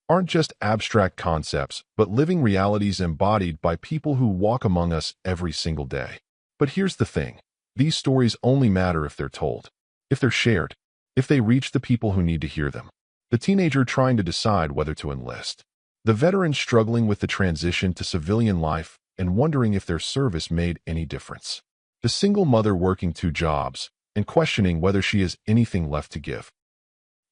aren't just abstract concepts, but living realities embodied by people who walk among us every single day. But here's the thing. These stories only matter if they're told, if they're shared, if they reach the people who need to hear them. The teenager trying to decide whether to enlist. The veteran struggling with the transition to civilian life and wondering if their service made any difference. The single mother working 2 jobs and questioning whether she has anything left to give.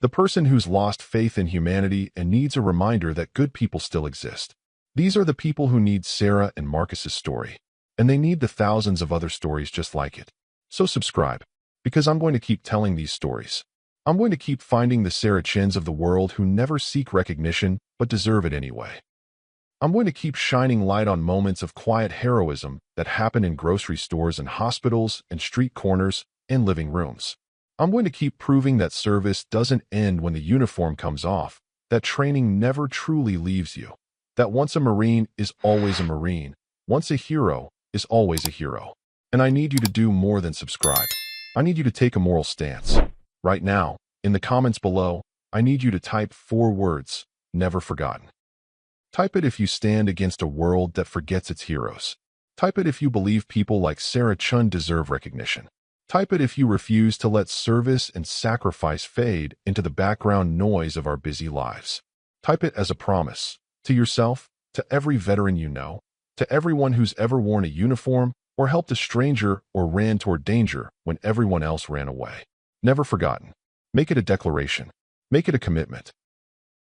The person who's lost faith in humanity and needs a reminder that good people still exist. These are the people who need Sarah and Marcus's story, and they need the thousands of other stories just like it. So subscribe, because I'm going to keep telling these stories. I'm going to keep finding the Sarah Chins of the world who never seek recognition but deserve it anyway. I'm going to keep shining light on moments of quiet heroism that happen in grocery stores and hospitals and street corners and living rooms. I'm going to keep proving that service doesn't end when the uniform comes off, that training never truly leaves you, that once a Marine is always a Marine, once a hero is always a hero. And I need you to do more than subscribe. I need you to take a moral stance. Right now, in the comments below, I need you to type 4 words, never forgotten. Type it if you stand against a world that forgets its heroes. Type it if you believe people like Sarah Chun deserve recognition. Type it if you refuse to let service and sacrifice fade into the background noise of our busy lives. Type it as a promise, to yourself, to every veteran you know, to everyone who's ever worn a uniform or helped a stranger or ran toward danger when everyone else ran away. Never forgotten. Make it a declaration. Make it a commitment.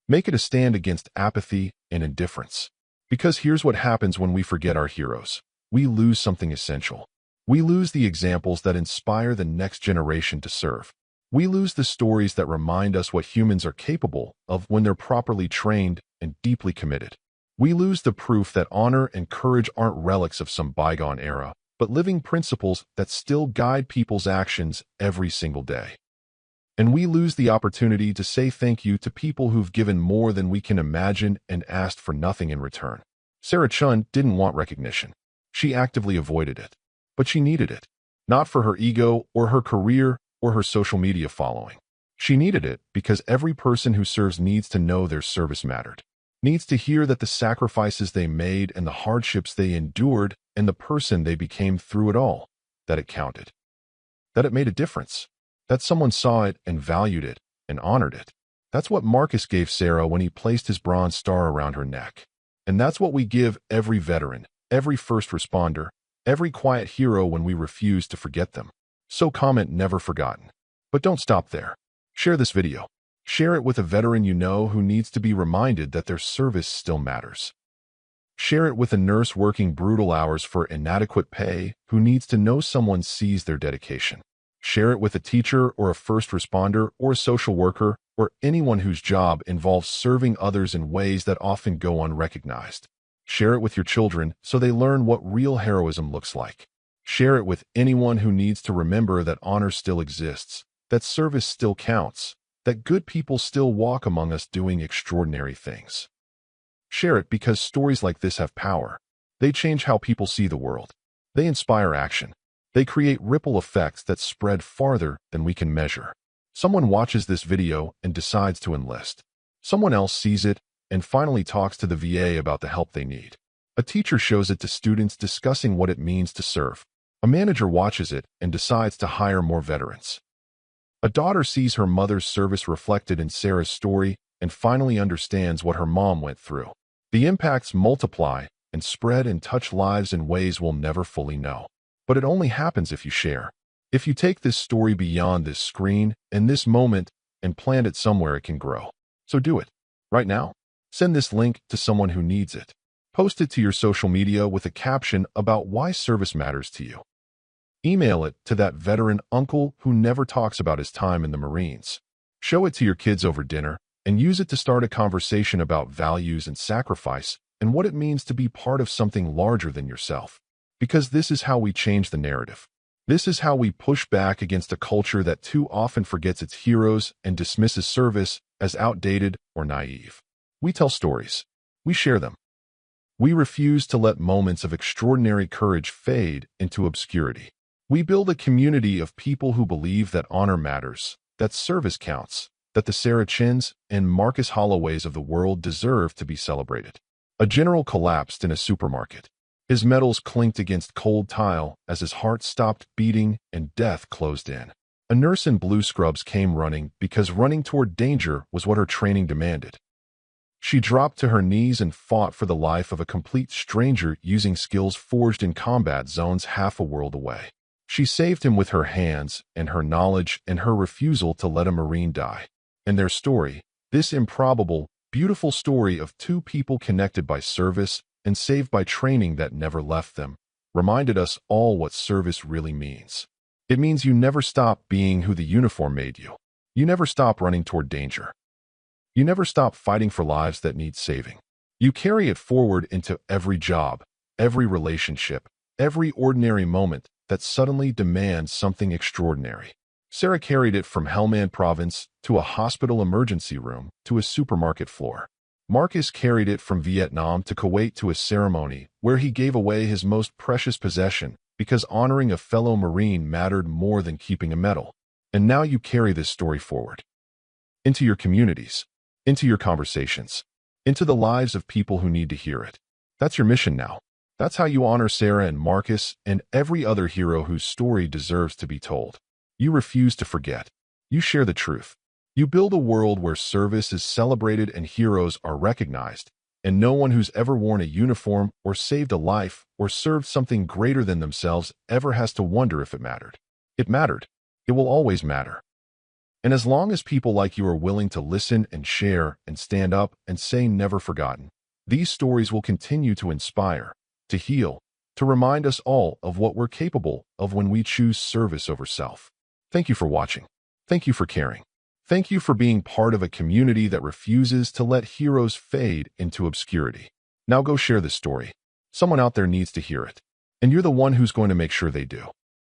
Make it a stand against apathy and indifference. Because here's what happens when we forget our heroes. We lose something essential. We lose the examples that inspire the next generation to serve. We lose the stories that remind us what humans are capable of when they're properly trained and deeply committed. We lose the proof that honor and courage aren't relics of some bygone era, but living principles that still guide people's actions every single day. And we lose the opportunity to say thank you to people who've given more than we can imagine and asked for nothing in return. Sarah Chun didn't want recognition. She actively avoided it. But she needed it. Not for her ego or her career or her social media following. She needed it because every person who serves needs to know their service mattered. Needs to hear that the sacrifices they made and the hardships they endured and the person they became through it all, that it counted. That it made a difference. That someone saw it and valued it and honored it. That's what Marcus gave Sarah when he placed his bronze star around her neck. And that's what we give every veteran, every first responder, every quiet hero when we refuse to forget them. So comment never forgotten. But don't stop there. Share this video. Share it with a veteran you know who needs to be reminded that their service still matters. Share it with a nurse working brutal hours for inadequate pay who needs to know someone sees their dedication. Share it with a teacher or a first responder or a social worker or anyone whose job involves serving others in ways that often go unrecognized. Share it with your children so they learn what real heroism looks like. Share it with anyone who needs to remember that honor still exists, that service still counts, that good people still walk among us doing extraordinary things. Share it because stories like this have power. They change how people see the world. They inspire action. They create ripple effects that spread farther than we can measure. Someone watches this video and decides to enlist. Someone else sees it and finally talks to the VA about the help they need. A teacher shows it to students discussing what it means to serve. A manager watches it and decides to hire more veterans. A daughter sees her mother's service reflected in Sarah's story and finally understands what her mom went through. The impacts multiply and spread and touch lives in ways we'll never fully know. But it only happens if you share. If you take this story beyond this screen and this moment and plant it somewhere, it can grow. So do it. Right now. Send this link to someone who needs it. Post it to your social media with a caption about why service matters to you. Email it to that veteran uncle who never talks about his time in the Marines. Show it to your kids over dinner and use it to start a conversation about values and sacrifice and what it means to be part of something larger than yourself. Because this is how we change the narrative. This is how we push back against a culture that too often forgets its heroes and dismisses service as outdated or naive. We tell stories. We share them. We refuse to let moments of extraordinary courage fade into obscurity. We build a community of people who believe that honor matters, that service counts, that the Sarah Chins and Marcus Holloways of the world deserve to be celebrated. A general collapsed in a supermarket. His medals clinked against cold tile as his heart stopped beating and death closed in. A nurse in blue scrubs came running because running toward danger was what her training demanded. She dropped to her knees and fought for the life of a complete stranger using skills forged in combat zones half a world away. She saved him with her hands and her knowledge and her refusal to let a Marine die. And their story, this improbable, beautiful story of two people connected by service and saved by training that never left them, reminded us all what service really means. It means you never stop being who the uniform made you. You never stop running toward danger. You never stop fighting for lives that need saving. You carry it forward into every job, every relationship, every ordinary moment that suddenly demands something extraordinary. Sarah carried it from Helmand Province to a hospital emergency room to a supermarket floor. Marcus carried it from Vietnam to Kuwait to a ceremony where he gave away his most precious possession because honoring a fellow Marine mattered more than keeping a medal. And now you carry this story forward. Into your communities, into your conversations, into the lives of people who need to hear it. That's your mission now. That's how you honor Sarah and Marcus and every other hero whose story deserves to be told. You refuse to forget. You share the truth. You build a world where service is celebrated and heroes are recognized, and no one who's ever worn a uniform or saved a life or served something greater than themselves ever has to wonder if it mattered. It mattered. It will always matter. And as long as people like you are willing to listen and share and stand up and say never forgotten, these stories will continue to inspire, to heal, to remind us all of what we're capable of when we choose service over self. Thank you for watching. Thank you for caring. Thank you for being part of a community that refuses to let heroes fade into obscurity. Now go share this story. Someone out there needs to hear it. And you're the one who's going to make sure they do.